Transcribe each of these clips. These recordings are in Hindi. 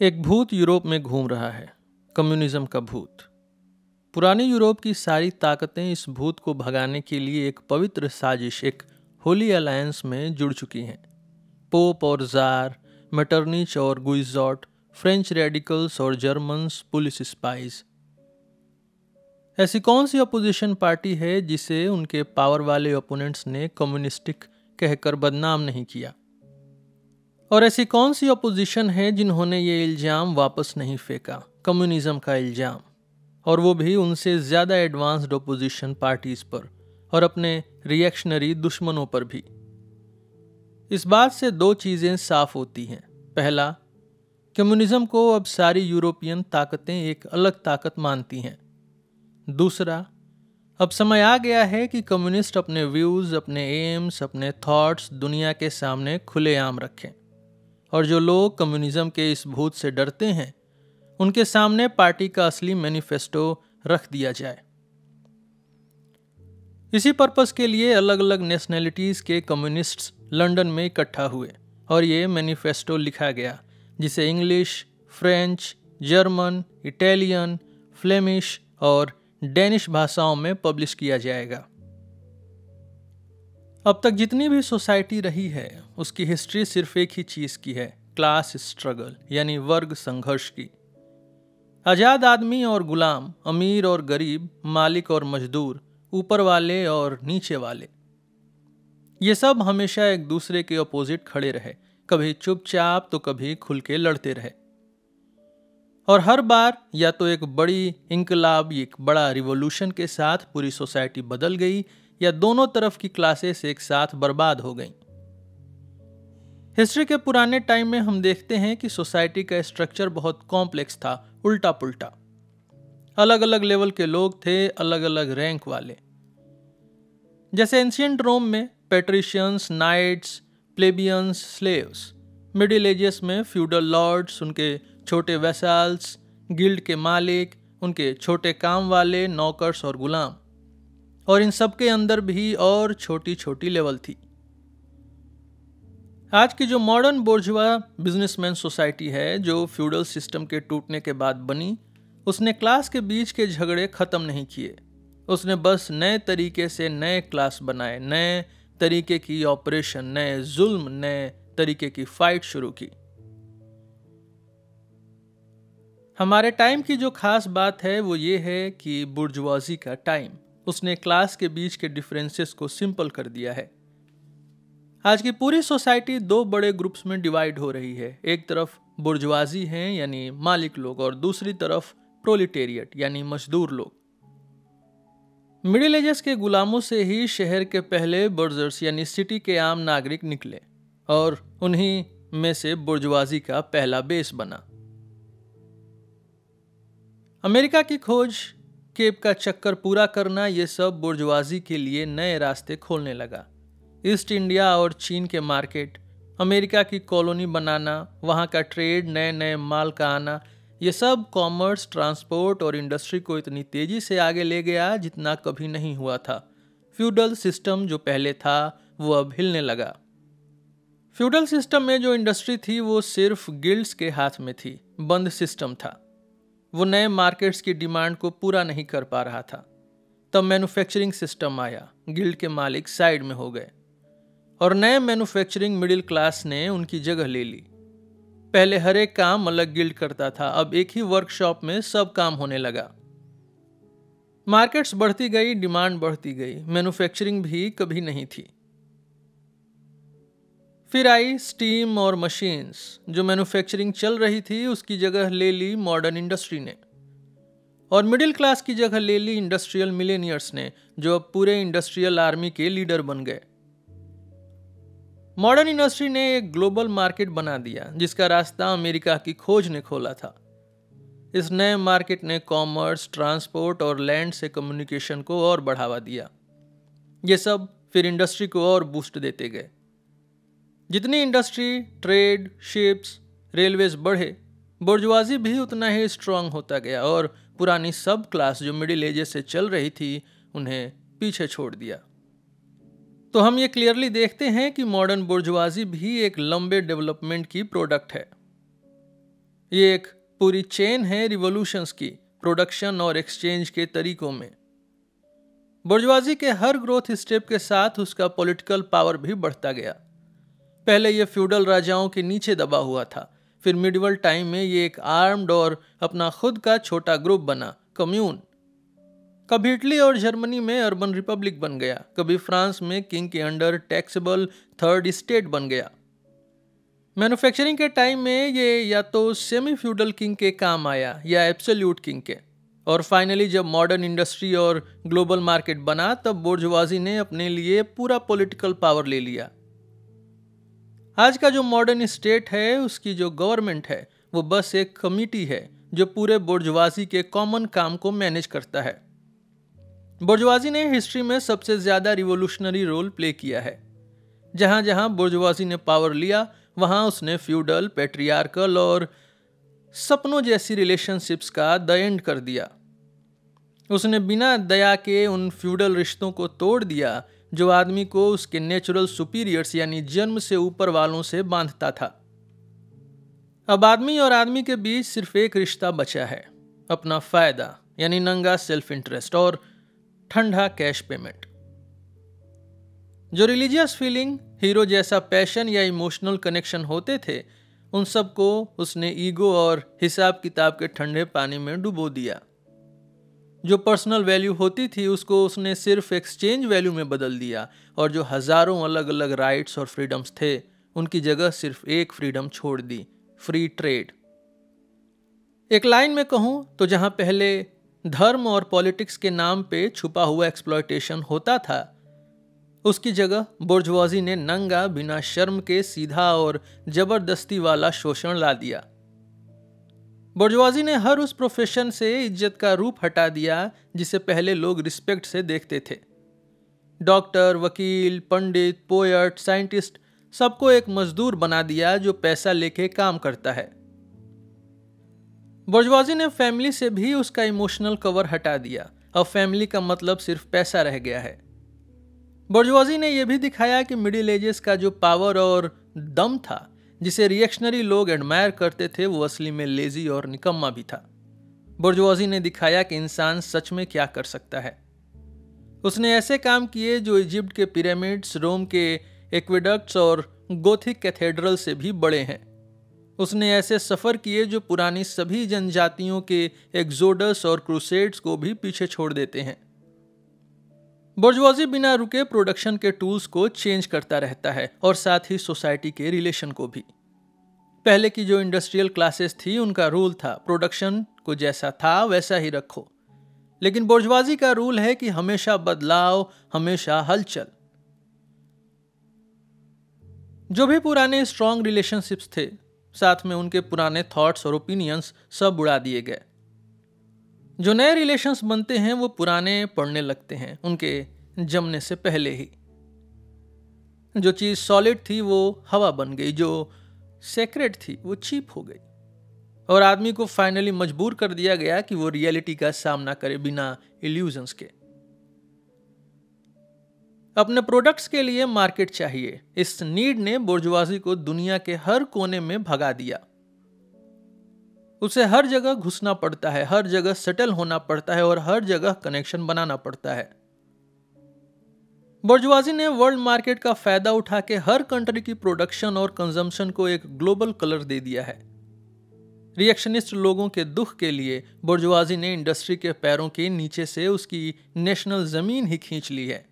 एक भूत यूरोप में घूम रहा है, कम्युनिज्म का भूत। पुरानी यूरोप की सारी ताकतें इस भूत को भगाने के लिए एक पवित्र साजिश, एक होली अलायंस में जुड़ चुकी हैं। पोप और जार, मेटरनिच और गुइजॉट, फ्रेंच रेडिकल्स और जर्मन्स पुलिस स्पाइज। ऐसी कौन सी अपोजिशन पार्टी है जिसे उनके पावर वाले ओपोनेंट्स ने कम्युनिस्टिक कहकर बदनाम नहीं किया? और ऐसी कौन सी अपोजिशन है जिन्होंने ये इल्ज़ाम वापस नहीं फेंका, कम्युनिज्म का इल्ज़ाम, और वो भी उनसे ज़्यादा एडवांस्ड अपोजिशन पार्टीज़ पर और अपने रिएक्शनरी दुश्मनों पर भी। इस बात से दो चीज़ें साफ होती हैं। पहला, कम्युनिज्म को अब सारी यूरोपियन ताकतें एक अलग ताकत मानती हैं। दूसरा, अब समय आ गया है कि कम्युनिस्ट अपने व्यूज़, अपने एम्स, अपने थॉट्स दुनिया के सामने खुलेआम रखें। और जो लोग कम्युनिज्म के इस भूत से डरते हैं, उनके सामने पार्टी का असली मैनिफेस्टो रख दिया जाए। इसी पर्पस के लिए अलग अलग नेशनैलिटीज़ के कम्युनिस्ट्स लंदन में इकट्ठा हुए और ये मैनिफेस्टो लिखा गया, जिसे English, French, German, Italian, Flemish और डेनिश भाषाओं में पब्लिश किया जाएगा। अब तक जितनी भी सोसाइटी रही है, उसकी हिस्ट्री सिर्फ एक ही चीज़ की है, क्लास स्ट्रगल, यानी वर्ग संघर्ष की। आज़ाद आदमी और गुलाम, अमीर और गरीब, मालिक और मजदूर, ऊपर वाले और नीचे वाले, ये सब हमेशा एक दूसरे के अपोजिट खड़े रहे, कभी चुपचाप तो कभी खुल के लड़ते रहे। और हर बार या तो एक बड़ी इंकलाब, एक बड़ा रिवॉल्यूशन के साथ पूरी सोसाइटी बदल गई, या दोनों तरफ की क्लासेस एक साथ बर्बाद हो गईं। हिस्ट्री के पुराने टाइम में हम देखते हैं कि सोसाइटी का स्ट्रक्चर बहुत कॉम्प्लेक्स था, उल्टा पुल्टा। अलग अलग लेवल के लोग थे, अलग अलग रैंक वाले। जैसे एंशिएंट रोम में पेट्रिशियंस, नाइट्स, प्लेबियंस, स्लेव्स। मिडिल एजेस में फ्यूडल लॉर्ड्स, उनके छोटे वैसाल्स, गिल्ड के मालिक, उनके छोटे काम वाले, नौकर्स और गुलाम। और इन सब के अंदर भी और छोटी छोटी लेवल थी। आज की जो मॉडर्न बोर्जुआ बिजनेसमैन सोसाइटी है, जो फ्यूडल सिस्टम के टूटने के बाद बनी, उसने क्लास के बीच के झगड़े खत्म नहीं किए। उसने बस नए तरीके से नए क्लास बनाए, नए तरीके की ऑपरेशन, नए जुल्म, नए तरीके की फाइट शुरू की। हमारे टाइम की जो खास बात है वो ये है कि बुर्जुआजी का टाइम, उसने क्लास के बीच के डिफरेंसेस को सिंपल कर दिया है। आज की पूरी सोसाइटी दो बड़े ग्रुप्स में डिवाइड हो रही है। एक तरफ बुर्जुआजी हैं, यानी मालिक लोग, और दूसरी तरफ प्रोलिटेरिएट, यानी मजदूर लोग। मिडिल एजेस के गुलामों से ही शहर के पहले बर्जर्स, यानी सिटी के आम नागरिक निकले, और उन्हीं में से बुर्जुआजी का पहला बेस बना। अमेरिका की खोज, केप का चक्कर पूरा करना, ये सब बुर्जुआजी के लिए नए रास्ते खोलने लगा। ईस्ट इंडिया और चीन के मार्केट, अमेरिका की कॉलोनी बनाना, वहाँ का ट्रेड, नए नए माल का आना, ये सब कॉमर्स, ट्रांसपोर्ट और इंडस्ट्री को इतनी तेज़ी से आगे ले गया जितना कभी नहीं हुआ था। फ्यूडल सिस्टम जो पहले था वो अब हिलने लगा। फ्यूडल सिस्टम में जो इंडस्ट्री थी वो सिर्फ गिल्ड्स के हाथ में थी, बंद सिस्टम था। वो नए मार्केट्स की डिमांड को पूरा नहीं कर पा रहा था। तब मैन्युफैक्चरिंग सिस्टम आया, गिल्ड के मालिक साइड में हो गए और नए मैन्युफैक्चरिंग मिडिल क्लास ने उनकी जगह ले ली। पहले हर एक काम अलग गिल्ड करता था, अब एक ही वर्कशॉप में सब काम होने लगा। मार्केट्स बढ़ती गई, डिमांड बढ़ती गई, मैन्युफैक्चरिंग भी कभी नहीं थी। फिर आई स्टीम और मशीन्स, जो मैन्युफैक्चरिंग चल रही थी उसकी जगह ले ली मॉडर्न इंडस्ट्री ने, और मिडिल क्लास की जगह ले ली इंडस्ट्रियल मिलेनियर्स ने, जो अब पूरे इंडस्ट्रियल आर्मी के लीडर बन गए। मॉडर्न इंडस्ट्री ने एक ग्लोबल मार्केट बना दिया, जिसका रास्ता अमेरिका की खोज ने खोला था। इस नए मार्केट ने कॉमर्स, ट्रांसपोर्ट और लैंड से कम्युनिकेशन को और बढ़ावा दिया। ये सब फिर इंडस्ट्री को और बूस्ट देते गए। जितनी इंडस्ट्री, ट्रेड, शिप्स, रेलवेज बढ़े, बुर्जुआजी भी उतना ही स्ट्रांग होता गया, और पुरानी सब क्लास जो मिडिल एजेस से चल रही थी उन्हें पीछे छोड़ दिया। तो हम ये क्लियरली देखते हैं कि मॉडर्न बुर्जुआजी भी एक लंबे डेवलपमेंट की प्रोडक्ट है। ये एक पूरी चेन है रिवॉल्यूशंस की, प्रोडक्शन और एक्सचेंज के तरीकों में। बुर्जुआजी के हर ग्रोथ स्टेप के साथ उसका पॉलिटिकल पावर भी बढ़ता गया। पहले ये फ्यूडल राजाओं के नीचे दबा हुआ था, फिर मिडिवल टाइम में ये एक आर्म्ड और अपना खुद का छोटा ग्रुप बना, कम्यून। कभी इटली और जर्मनी में अर्बन रिपब्लिक बन गया, कभी फ्रांस में किंग के अंडर टैक्सेबल थर्ड स्टेट बन गया। मैन्युफैक्चरिंग के टाइम में ये या तो सेमी फ्यूडल किंग के काम आया या एब्सोल्यूट किंग के, और फाइनली जब मॉडर्न इंडस्ट्री और ग्लोबल मार्केट बना तब बुर्जुआजी ने अपने लिए पूरा पॉलिटिकल पावर ले लिया। आज का जो मॉडर्न स्टेट है, उसकी जो गवर्नमेंट है, वो बस एक कमिटी है जो पूरे बुर्जुआजी के कॉमन काम को मैनेज करता है। बुर्जुआजी ने हिस्ट्री में सबसे ज्यादा रिवोल्यूशनरी रोल प्ले किया है। जहां जहां बुर्जुआजी ने पावर लिया, वहां उसने फ्यूडल, पैट्रियार्कल और सपनों जैसी रिलेशनशिप्स का द एंड कर दिया। उसने बिना दया के उन फ्यूडल रिश्तों को तोड़ दिया जो आदमी को उसके नेचुरल सुपीरियर्स यानी जन्म से ऊपर वालों से बांधता था। अब आदमी और आदमी के बीच सिर्फ एक रिश्ता बचा है, अपना फायदा यानी नंगा सेल्फ इंटरेस्ट और ठंडा कैश पेमेंट। जो रिलीजियस फीलिंग, हीरो जैसा पैशन या इमोशनल कनेक्शन होते थे, उन सबको उसने ईगो और हिसाब किताब के ठंडे पानी में डुबो दिया। जो पर्सनल वैल्यू होती थी उसको उसने सिर्फ एक्सचेंज वैल्यू में बदल दिया, और जो हजारों अलग अलग राइट्स और फ्रीडम्स थे, उनकी जगह सिर्फ एक फ्रीडम छोड़ दी, फ्री ट्रेड। एक लाइन में कहूं तो जहां पहले धर्म और पॉलिटिक्स के नाम पे छुपा हुआ एक्सप्लॉयटेशन होता था, उसकी जगह बुर्जुआजी ने नंगा, बिना शर्म के सीधा और जबरदस्ती वाला शोषण ला दिया। बुर्जुआजी ने हर उस प्रोफेशन से इज्जत का रूप हटा दिया जिसे पहले लोग रिस्पेक्ट से देखते थे। डॉक्टर, वकील, पंडित, पोएट, साइंटिस्ट, सबको एक मजदूर बना दिया जो पैसा लेके काम करता है। बुर्जुआजी ने फैमिली से भी उसका इमोशनल कवर हटा दिया। अब फैमिली का मतलब सिर्फ पैसा रह गया है। बुर्जुआजी ने यह भी दिखाया कि मिडिल एजेस का जो पावर और दम था, जिसे रिएक्शनरी लोग एडमायर करते थे, वो असली में लेजी और निकम्मा भी था। बुर्जुआजी ने दिखाया कि इंसान सच में क्या कर सकता है। उसने ऐसे काम किए जो इजिप्ट के पिरामिड्स, रोम के एक्वेडक्ट्स और गोथिक कैथेड्रल से भी बड़े हैं। उसने ऐसे सफर किए जो पुरानी सभी जनजातियों के एक्सोडस और क्रूसेड्स को भी पीछे छोड़ देते हैं। बुर्जुआजी बिना रुके प्रोडक्शन के टूल्स को चेंज करता रहता है, और साथ ही सोसाइटी के रिलेशन को भी। पहले की जो इंडस्ट्रियल क्लासेस थी, उनका रूल था प्रोडक्शन को जैसा था वैसा ही रखो। लेकिन बुर्जुआजी का रूल है कि हमेशा बदलाव, हमेशा हलचल। जो भी पुराने स्ट्रॉन्ग रिलेशनशिप्स थे, साथ में उनके पुराने थॉट्स और ओपिनियंस सब उड़ा दिए गए। जो नए रिलेशंस बनते हैं वो पुराने पड़ने लगते हैं उनके जमने से पहले ही। जो चीज सॉलिड थी वो हवा बन गई, जो सेक्रेट थी वो चीप हो गई, और आदमी को फाइनली मजबूर कर दिया गया कि वो रियलिटी का सामना करे बिना इल्यूजन्स के। अपने प्रोडक्ट्स के लिए मार्केट चाहिए, इस नीड ने बुर्जुआजी को दुनिया के हर कोने में भगा दिया। उसे हर जगह घुसना पड़ता है, हर जगह सेटल होना पड़ता है और हर जगह कनेक्शन बनाना पड़ता है। बुर्जुआजी ने वर्ल्ड मार्केट का फायदा उठा के हर कंट्री की प्रोडक्शन और कंजम्पशन को एक ग्लोबल कलर दे दिया है। रिएक्शनिस्ट लोगों के दुख के लिए बुर्जुआजी ने इंडस्ट्री के पैरों के नीचे से उसकी नेशनल जमीन ही खींच ली है।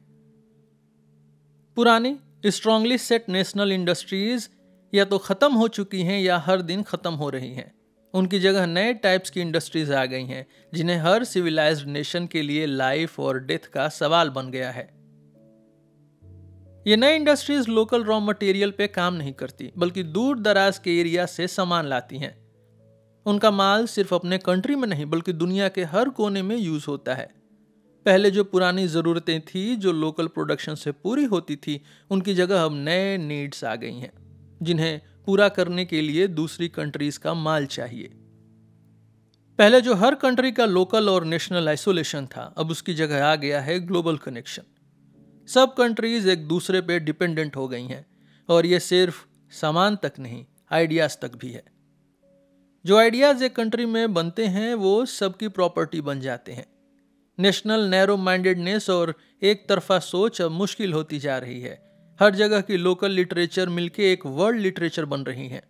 पुरानी स्ट्रांगली सेट नेशनल इंडस्ट्रीज या तो खत्म हो चुकी हैं या हर दिन खत्म हो रही हैं। उनकी जगह नए टाइप्स की इंडस्ट्रीज आ गई हैं, जिन्हें हर सिविलाइज्ड नेशन के लिए लाइफ और डेथ का सवाल बन गया है। ये नई इंडस्ट्रीज लोकल रॉ मटेरियल पे काम नहीं करती, बल्कि दूर दराज के एरिया से सामान लाती हैं। उनका माल सिर्फ अपने कंट्री में नहीं बल्कि दुनिया के हर कोने में यूज होता है। पहले जो पुरानी ज़रूरतें थी जो लोकल प्रोडक्शन से पूरी होती थी, उनकी जगह अब नए नीड्स आ गई हैं, जिन्हें पूरा करने के लिए दूसरी कंट्रीज का माल चाहिए। पहले जो हर कंट्री का लोकल और नेशनल आइसोलेशन था, अब उसकी जगह आ गया है ग्लोबल कनेक्शन। सब कंट्रीज एक दूसरे पे डिपेंडेंट हो गई हैं, और ये सिर्फ सामान तक नहीं, आइडियाज तक भी है। जो आइडियाज एक कंट्री में बनते हैं वो सबकी प्रॉपर्टी बन जाते हैं। नेशनल नैरो माइंडेडनेस और एक तरफा सोच अब मुश्किल होती जा रही है। हर जगह की लोकल लिटरेचर मिलके एक वर्ल्ड लिटरेचर बन रही है।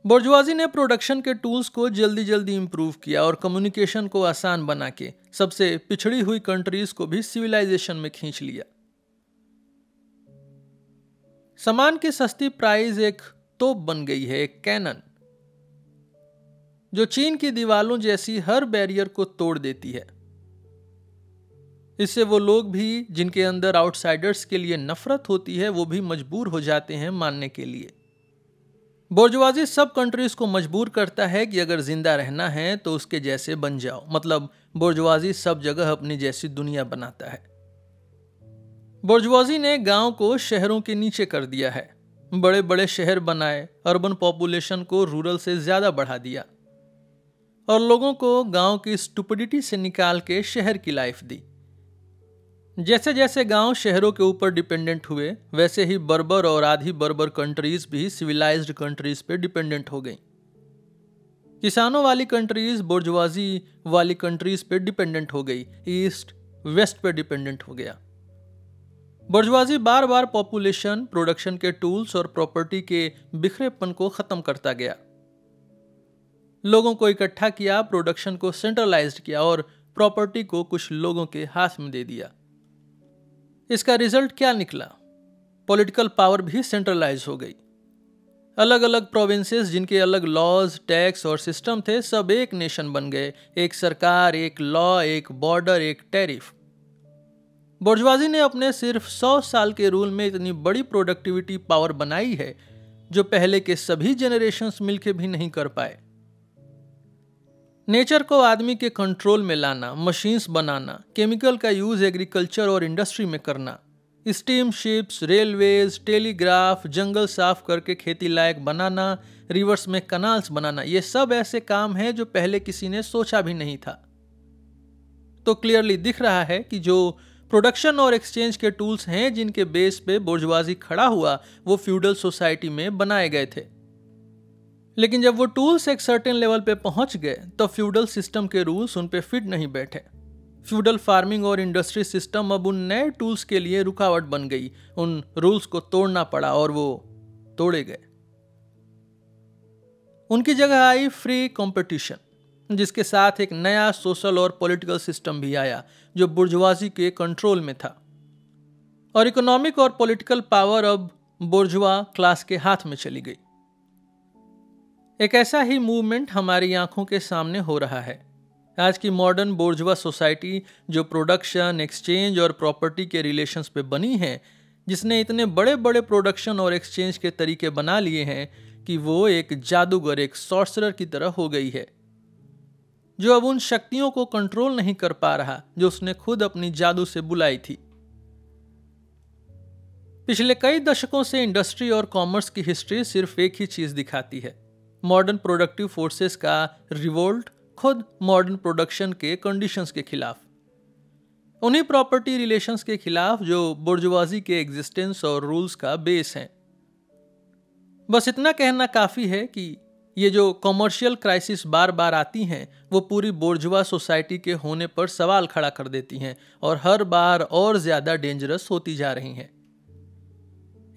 बुर्जुआजी ने प्रोडक्शन के टूल्स को जल्दी जल्दी इंप्रूव किया और कम्युनिकेशन को आसान बना के सबसे पिछड़ी हुई कंट्रीज को भी सिविलाइजेशन में खींच लिया। सामान की सस्ती प्राइस एक तोप बन गई है, एक कैनन, जो चीन की दीवालों जैसी हर बैरियर को तोड़ देती है। इससे वो लोग भी जिनके अंदर आउटसाइडर्स के लिए नफरत होती है वो भी मजबूर हो जाते हैं मानने के लिए। बुर्जुआजी सब कंट्रीज को मजबूर करता है कि अगर जिंदा रहना है तो उसके जैसे बन जाओ। मतलब बुर्जुआजी सब जगह अपनी जैसी दुनिया बनाता है। बुर्जुआजी ने गांव को शहरों के नीचे कर दिया है, बड़े बड़े शहर बनाए, अर्बन पॉपुलेशन को रूरल से ज्यादा बढ़ा दिया और लोगों को गांव की स्टुपिडिटी से निकाल के शहर की लाइफ दी। जैसे जैसे गांव शहरों के ऊपर डिपेंडेंट हुए वैसे ही बर्बर और आधी बर्बर कंट्रीज भी सिविलाइज्ड कंट्रीज पे डिपेंडेंट हो गई। किसानों वाली कंट्रीज बुर्जुआजी वाली कंट्रीज पे डिपेंडेंट हो गई, ईस्ट वेस्ट पे डिपेंडेंट हो गया। बुर्जुआजी बार बार पॉपुलेशन, प्रोडक्शन के टूल्स और प्रॉपर्टी के बिखरेपन को खत्म करता गया। लोगों को इकट्ठा किया, प्रोडक्शन को सेंट्रलाइज्ड किया और प्रॉपर्टी को कुछ लोगों के हाथ में दे दिया। इसका रिजल्ट क्या निकला? पॉलिटिकल पावर भी सेंट्रलाइज हो गई। अलग अलग प्रोविंसेस जिनके अलग लॉज, टैक्स और सिस्टम थे, सब एक नेशन बन गए। एक सरकार, एक लॉ, एक बॉर्डर, एक टैरिफ। बुर्जुआजी ने अपने सिर्फ 100 साल के रूल में इतनी बड़ी प्रोडक्टिविटी पावर बनाई है जो पहले के सभी जनरेशंस मिलके भी नहीं कर पाए। नेचर को आदमी के कंट्रोल में लाना, मशीन्स बनाना, केमिकल का यूज एग्रीकल्चर और इंडस्ट्री में करना, स्टीम शिप्स, रेलवेज, टेलीग्राफ, जंगल साफ करके खेती लायक बनाना, रिवर्स में कनाल्स बनाना, ये सब ऐसे काम हैं जो पहले किसी ने सोचा भी नहीं था। तो क्लियरली दिख रहा है कि जो प्रोडक्शन और एक्सचेंज के टूल्स हैं जिनके बेस पे बुर्जुआजी खड़ा हुआ वो फ्यूडल सोसाइटी में बनाए गए थे। लेकिन जब वो टूल्स एक सर्टेन लेवल पे पहुंच गए तो फ्यूडल सिस्टम के रूल्स उन पे फिट नहीं बैठे। फ्यूडल फार्मिंग और इंडस्ट्री सिस्टम अब उन नए टूल्स के लिए रुकावट बन गई। उन रूल्स को तोड़ना पड़ा और वो तोड़े गए। उनकी जगह आई फ्री कंपटीशन, जिसके साथ एक नया सोशल और पॉलिटिकल सिस्टम भी आया जो बुर्जुआजी के कंट्रोल में था। और इकोनॉमिक और पॉलिटिकल पावर अब बुर्जुआ क्लास के हाथ में चली गई। एक ऐसा ही मूवमेंट हमारी आंखों के सामने हो रहा है। आज की मॉडर्न बुर्जुआ सोसाइटी जो प्रोडक्शन, एक्सचेंज और प्रॉपर्टी के रिलेशंस पे बनी है, जिसने इतने बड़े बड़े प्रोडक्शन और एक्सचेंज के तरीके बना लिए हैं कि वो एक जादूगर, एक सॉर्सरर की तरह हो गई है, जो अब उन शक्तियों को कंट्रोल नहीं कर पा रहा जो उसने खुद अपनी जादू से बुलाई थी। पिछले कई दशकों से इंडस्ट्री और कॉमर्स की हिस्ट्री सिर्फ एक ही चीज दिखाती है, मॉडर्न प्रोडक्टिव फोर्सेस का रिवोल्ट, खुद मॉडर्न प्रोडक्शन के कंडीशंस के खिलाफ, उन्हीं प्रॉपर्टी रिलेशंस के खिलाफ जो बुर्जुआजी के एग्जिस्टेंस और रूल्स का बेस हैं। बस इतना कहना काफी है कि ये जो कॉमर्शियल क्राइसिस बार बार आती हैं वो पूरी बुर्जुआ सोसाइटी के होने पर सवाल खड़ा कर देती हैं और हर बार और ज्यादा डेंजरस होती जा रही हैं।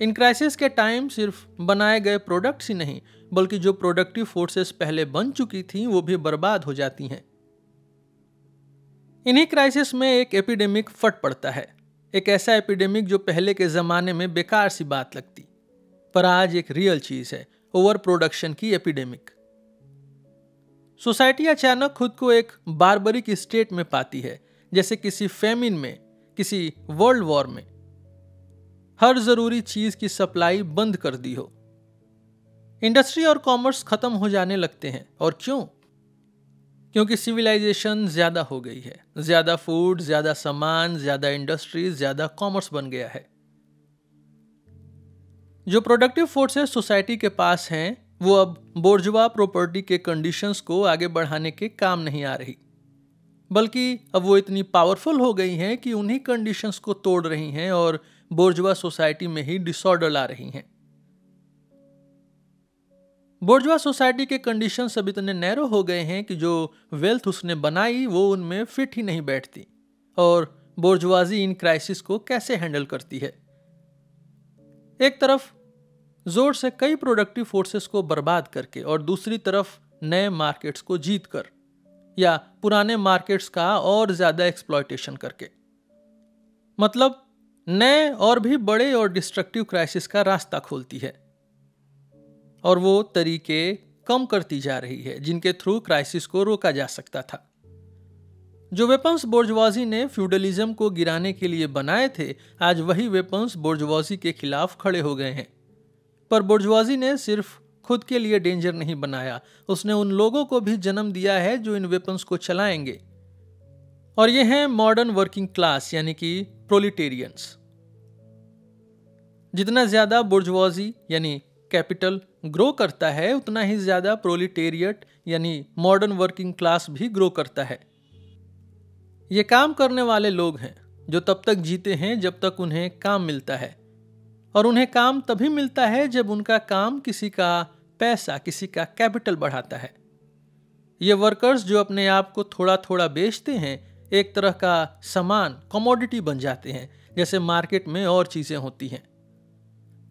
इन क्राइसिस के टाइम सिर्फ बनाए गए प्रोडक्ट्स ही नहीं बल्कि जो प्रोडक्टिव फोर्सेस पहले बन चुकी थी वो भी बर्बाद हो जाती हैं। इन्हीं क्राइसिस में एक एपिडेमिक फट पड़ता है, एक ऐसा एपिडेमिक जो पहले के जमाने में बेकार सी बात लगती पर आज एक रियल चीज है, ओवर प्रोडक्शन की एपिडेमिक। सोसाइटी अचानक खुद को एक बारबरिक स्टेट में पाती है, जैसे किसी फेमिन में, किसी वर्ल्ड वॉर में। हर जरूरी चीज की सप्लाई बंद कर दी हो। इंडस्ट्री और कॉमर्स खत्म हो जाने लगते हैं। और क्यों? क्योंकि सिविलाइजेशन ज्यादा हो गई है, ज्यादा फूड, ज्यादा सामान, ज्यादा इंडस्ट्रीज, ज्यादा कॉमर्स बन गया है। जो प्रोडक्टिव फोर्सेस सोसाइटी के पास हैं वो अब बुर्जुआ प्रॉपर्टी के कंडीशंस को आगे बढ़ाने के काम नहीं आ रही, बल्कि अब वो इतनी पावरफुल हो गई हैं कि उन्हीं कंडीशंस को तोड़ रही हैं और बुर्जुआ सोसाइटी में ही डिसऑर्डर ला रही हैं। बोर्जवा सोसाइटी के कंडीशंस अब इतने नैरो हो गए हैं कि जो वेल्थ उसने बनाई वो उनमें फिट ही नहीं बैठती। और बोर्जवाजी इन क्राइसिस को कैसे हैंडल करती है? एक तरफ जोर से कई प्रोडक्टिव फोर्सेस को बर्बाद करके और दूसरी तरफ नए मार्केट्स को जीत कर या पुराने मार्केट्स का और ज्यादा एक्सप्लॉयटेशन करके। मतलब नए और भी बड़े और डिस्ट्रक्टिव क्राइसिस का रास्ता खोलती है और वो तरीके कम करती जा रही है जिनके थ्रू क्राइसिस को रोका जा सकता था। जो वेपन्स बोर्जवाजी ने फ्यूडलिज्म को गिराने के लिए बनाए थे, आज वही वेपन्स बोर्जवाजी के खिलाफ खड़े हो गए हैं। पर बोर्जवाजी ने सिर्फ खुद के लिए डेंजर नहीं बनाया, उसने उन लोगों को भी जन्म दिया है जो इन वेपन्स को चलाएंगे। और ये हैं मॉडर्न वर्किंग क्लास यानी कि प्रोलिटेरियंस। जितना ज्यादा बोर्जवाजी यानी कैपिटल ग्रो करता है, उतना ही ज्यादा प्रोलिटेरियट यानी मॉडर्न वर्किंग क्लास भी ग्रो करता है। ये काम करने वाले लोग हैं जो तब तक जीते हैं जब तक उन्हें काम मिलता है, और उन्हें काम तभी मिलता है जब उनका काम किसी का पैसा, किसी का कैपिटल बढ़ाता है। ये वर्कर्स जो अपने आप को थोड़ा थोड़ा बेचते हैं, एक तरह का सामान, कमोडिटी बन जाते हैं, जैसे मार्केट में और चीजें होती हैं।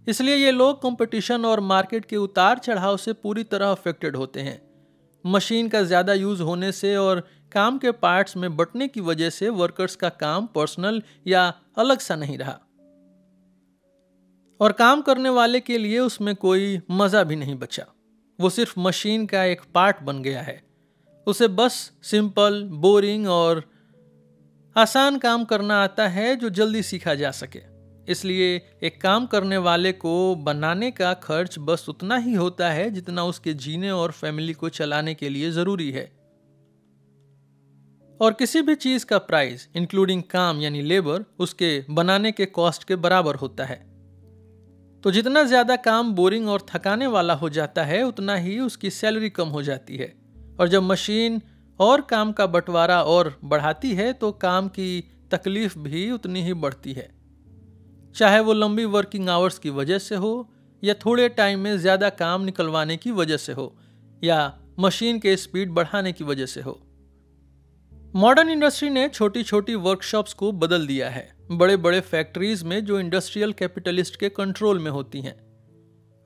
इसलिए ये लोग कंपटीशन और मार्केट के उतार चढ़ाव से पूरी तरह अफेक्टेड होते हैं। मशीन का ज्यादा यूज होने से और काम के पार्ट्स में बंटने की वजह से वर्कर्स का काम पर्सनल या अलग सा नहीं रहा, और काम करने वाले के लिए उसमें कोई मजा भी नहीं बचा। वो सिर्फ मशीन का एक पार्ट बन गया है। उसे बस सिंपल, बोरिंग और आसान काम करना आता है जो जल्दी सीखा जा सके। इसलिए एक काम करने वाले को बनाने का खर्च बस उतना ही होता है जितना उसके जीने और फैमिली को चलाने के लिए जरूरी है। और किसी भी चीज का प्राइस इंक्लूडिंग काम यानी लेबर उसके बनाने के कॉस्ट के बराबर होता है। तो जितना ज्यादा काम बोरिंग और थकाने वाला हो जाता है, उतना ही उसकी सैलरी कम हो जाती है। और जब मशीन और काम का बंटवारा और बढ़ाती है तो काम की तकलीफ भी उतनी ही बढ़ती है, चाहे वो लंबी वर्किंग आवर्स की वजह से हो या थोड़े टाइम में ज्यादा काम निकलवाने की वजह से हो या मशीन के स्पीड बढ़ाने की वजह से हो। मॉडर्न इंडस्ट्री ने छोटी छोटी वर्कशॉप्स को बदल दिया है बड़े बड़े फैक्ट्रीज में जो इंडस्ट्रियल कैपिटलिस्ट के कंट्रोल में होती हैं।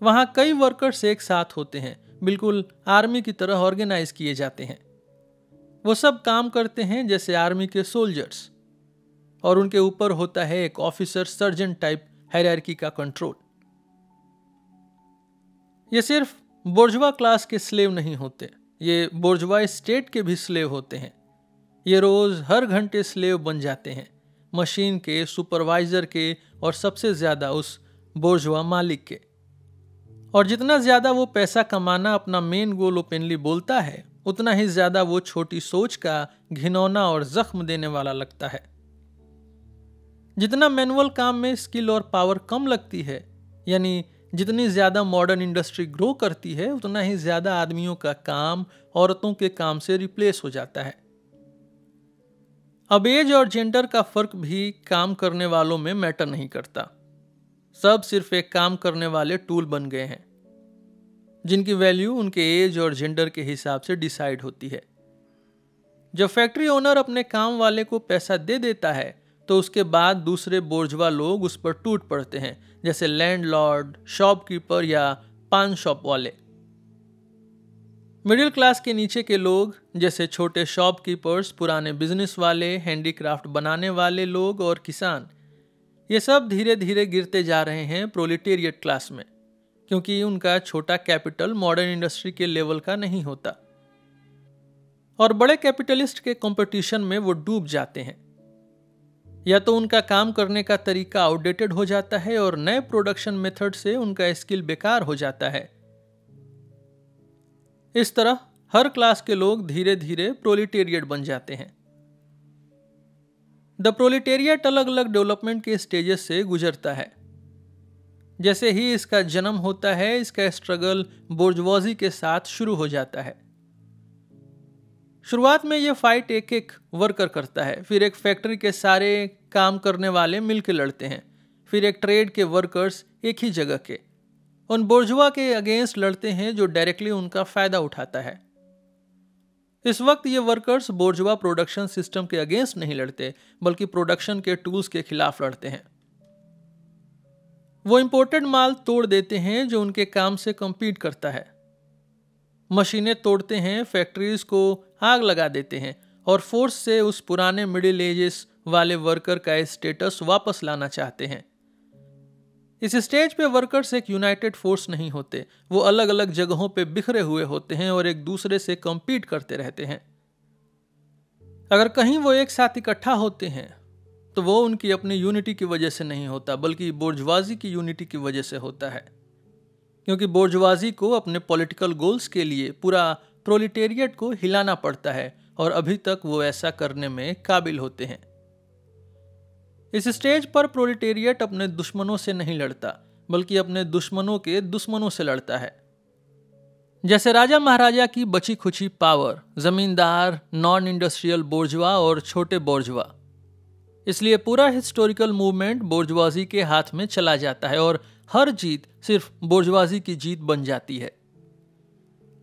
वहां कई वर्कर्स एक साथ होते हैं, बिल्कुल आर्मी की तरह ऑर्गेनाइज किए जाते हैं। वो सब काम करते हैं जैसे आर्मी के सोल्जर्स, और उनके ऊपर होता है एक ऑफिसर सर्जन टाइप हायरार्की का कंट्रोल। ये सिर्फ बोर्जवा क्लास के स्लेव नहीं होते, ये बोर्जवा स्टेट के भी स्लेव होते हैं। ये रोज हर घंटे स्लेव बन जाते हैं, मशीन के, सुपरवाइजर के और सबसे ज्यादा उस बोर्जवा मालिक के। और जितना ज्यादा वो पैसा कमाना अपना मेन गोल ओपनली बोलता है, उतना ही ज्यादा वो छोटी सोच का घिनौना और जख्म देने वाला लगता है। जितना मैनुअल काम में स्किल और पावर कम लगती है, यानी जितनी ज्यादा मॉडर्न इंडस्ट्री ग्रो करती है, उतना ही ज्यादा आदमियों का काम औरतों के काम से रिप्लेस हो जाता है। अब एज और जेंडर का फर्क भी काम करने वालों में मैटर नहीं करता। सब सिर्फ एक काम करने वाले टूल बन गए हैं जिनकी वैल्यू उनके एज और जेंडर के हिसाब से डिसाइड होती है। जब फैक्ट्री ओनर अपने काम वाले को पैसा दे देता है तो उसके बाद दूसरे बोर्जवा लोग उस पर टूट पड़ते हैं, जैसे लैंडलॉर्ड, शॉपकीपर या पान शॉप वाले। मिडिल क्लास के नीचे के लोग जैसे छोटे शॉपकीपर्स, पुराने बिजनेस वाले, हैंडीक्राफ्ट बनाने वाले लोग और किसान, ये सब धीरे धीरे गिरते जा रहे हैं प्रोलेटेरिएट क्लास में, क्योंकि उनका छोटा कैपिटल मॉडर्न इंडस्ट्री के लेवल का नहीं होता और बड़े कैपिटलिस्ट के कंपटीशन में वो डूब जाते हैं। या तो उनका काम करने का तरीका आउटडेटेड हो जाता है और नए प्रोडक्शन मेथड से उनका स्किल बेकार हो जाता है। इस तरह हर क्लास के लोग धीरे धीरे प्रोलेटेरिएट बन जाते हैं। द प्रोलेटेरिएट अलग अलग डेवलपमेंट के स्टेजेस से गुजरता है। जैसे ही इसका जन्म होता है, इसका स्ट्रगल बोर्जवाजी के साथ शुरू हो जाता है। शुरुआत में यह फाइट एक एक वर्कर करता है, फिर एक फैक्ट्री के सारे काम करने वाले मिलकर लड़ते हैं, फिर एक ट्रेड के वर्कर्स एक ही जगह के, उन बोर्जुआ के अगेंस्ट लड़ते हैं जो डायरेक्टली उनका फायदा उठाता है। इस वक्त ये वर्कर्स बोर्जुआ प्रोडक्शन सिस्टम के अगेंस्ट नहीं लड़ते, बल्कि प्रोडक्शन के टूल्स के खिलाफ लड़ते हैं। वो इंपोर्टेड माल तोड़ देते हैं जो उनके काम से कम्पीट करता है। मशीनें तोड़ते हैं, फैक्ट्रीज को आग लगा देते हैं और फोर्स से उस पुराने मिडिल एजेस वाले वर्कर का स्टेटस वापस लाना चाहते हैं। इस स्टेज पे वर्कर्स एक यूनाइटेड फोर्स नहीं होते, वो अलग अलग जगहों पे बिखरे हुए होते हैं और एक दूसरे से कम्पीट करते रहते हैं। अगर कहीं वो एक साथ इकट्ठा होते हैं तो वो उनकी अपनी यूनिटी की वजह से नहीं होता, बल्कि बोर्जवाजी की यूनिटी की वजह से होता है। क्योंकि बोर्जवाजी को अपने पॉलिटिकल गोल्स के लिए पूरा प्रोलिटेरिएट को हिलाना पड़ता है और अभी तक वो ऐसा करने में काबिल होते हैं। इस स्टेज पर प्रोलिटेरिएट अपने दुश्मनों से नहीं लड़ता, बल्कि अपने दुश्मनों के दुश्मनों से लड़ता है। जैसे राजा महाराजा की बची खुची पावर, जमींदार, नॉन इंडस्ट्रियल बोर्जवा और छोटे बोर्जवा। इसलिए पूरा हिस्टोरिकल मूवमेंट बोर्जवाजी के हाथ में चला जाता है और हर जीत सिर्फ बोर्जवाजी की जीत बन जाती है।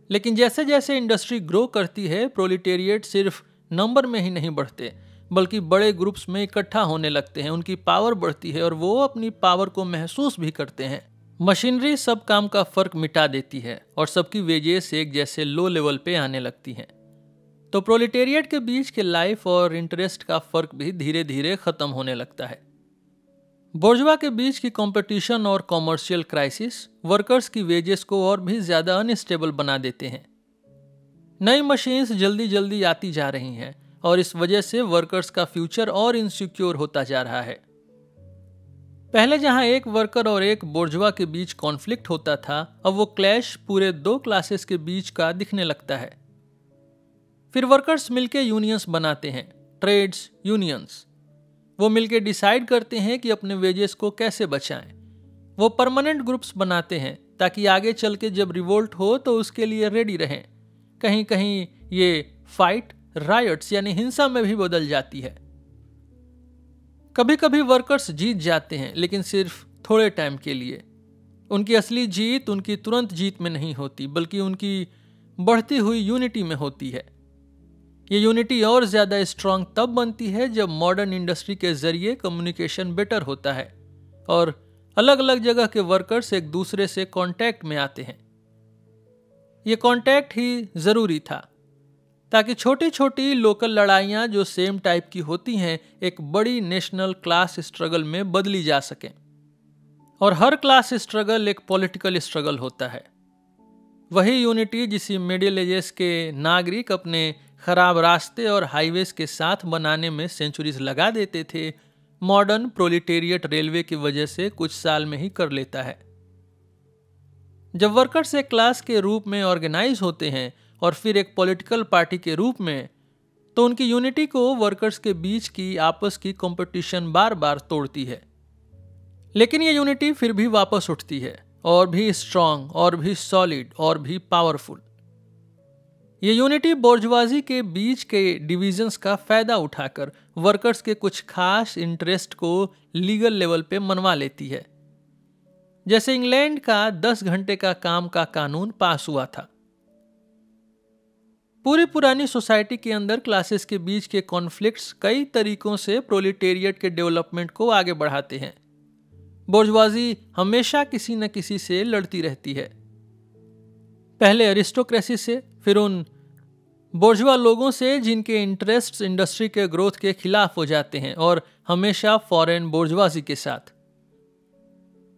लेकिन जैसे जैसे इंडस्ट्री ग्रो करती है, प्रोलिटेरिएट सिर्फ नंबर में ही नहीं बढ़ते, बल्कि बड़े ग्रुप्स में इकट्ठा होने लगते हैं। उनकी पावर बढ़ती है और वो अपनी पावर को महसूस भी करते हैं। मशीनरी सब काम का फर्क मिटा देती है और सबकी वेजेस एक जैसे लो लेवल पे आने लगती हैं। तो प्रोलिटेरिएट के बीच के लाइफ और इंटरेस्ट का फर्क भी धीरे धीरे खत्म होने लगता है। बोर्जवा के बीच की कंपटीशन और कॉमर्शियल क्राइसिस वर्कर्स की वेजेस को और भी ज्यादा अनस्टेबल बना देते हैं। नई मशीन्स जल्दी जल्दी आती जा रही हैं और इस वजह से वर्कर्स का फ्यूचर और इनसिक्योर होता जा रहा है। पहले जहां एक वर्कर और एक बोर्जवा के बीच कॉन्फ्लिक्ट होता था, अब वो क्लैश पूरे दो क्लासेस के बीच का दिखने लगता है। फिर वर्कर्स मिलके यूनियंस बनाते हैं, ट्रेड्स यूनियंस। वो मिलके डिसाइड करते हैं कि अपने वेजेस को कैसे बचाएं। वो परमानेंट ग्रुप्स बनाते हैं ताकि आगे चल के जब रिवोल्ट हो तो उसके लिए रेडी रहें। कहीं कहीं ये फाइट रायट्स यानी हिंसा में भी बदल जाती है। कभी कभी वर्कर्स जीत जाते हैं, लेकिन सिर्फ थोड़े टाइम के लिए। उनकी असली जीत उनकी तुरंत जीत में नहीं होती, बल्कि उनकी बढ़ती हुई यूनिटी में होती है। ये यूनिटी और ज्यादा स्ट्रांग तब बनती है जब मॉडर्न इंडस्ट्री के जरिए कम्युनिकेशन बेटर होता है और अलग अलग जगह के वर्कर्स एक दूसरे से कांटेक्ट में आते हैं। ये कांटेक्ट ही जरूरी था ताकि छोटी छोटी लोकल लड़ाइयां जो सेम टाइप की होती हैं एक बड़ी नेशनल क्लास स्ट्रगल में बदली जा सकें। और हर क्लास स्ट्रगल एक पॉलिटिकल स्ट्रगल होता है। वही यूनिटी जिसे मिडिल एजेस के नागरिक अपने खराब रास्ते और हाईवेज के साथ बनाने में सेंचुरीज लगा देते थे, मॉडर्न प्रोलिटेरिएट रेलवे की वजह से कुछ साल में ही कर लेता है। जब वर्कर्स एक क्लास के रूप में ऑर्गेनाइज होते हैं और फिर एक पॉलिटिकल पार्टी के रूप में, तो उनकी यूनिटी को वर्कर्स के बीच की आपस की कंपटीशन बार बार तोड़ती है। लेकिन ये यूनिटी फिर भी वापस उठती है, और भी स्ट्रांग, और भी सॉलिड, और भी पावरफुल। ये यूनिटी बोर्जवाजी के बीच के डिविजन्स का फायदा उठाकर वर्कर्स के कुछ खास इंटरेस्ट को लीगल लेवल पे मनवा लेती है। जैसे इंग्लैंड का 10 घंटे का काम का कानून पास हुआ था। पूरी पुरानी सोसाइटी के अंदर क्लासेस के बीच के कॉन्फ्लिक्ट्स कई तरीकों से प्रोलिटेरिएट के डेवलपमेंट को आगे बढ़ाते हैं। बोर्जवाजी हमेशा किसी न किसी से लड़ती रहती है। पहले अरिस्टोक्रेसी से, फिर उन बोर्जवा लोगों से जिनके इंटरेस्ट्स इंडस्ट्री के ग्रोथ के खिलाफ हो जाते हैं, और हमेशा फॉरेन बोर्जवाजी के साथ।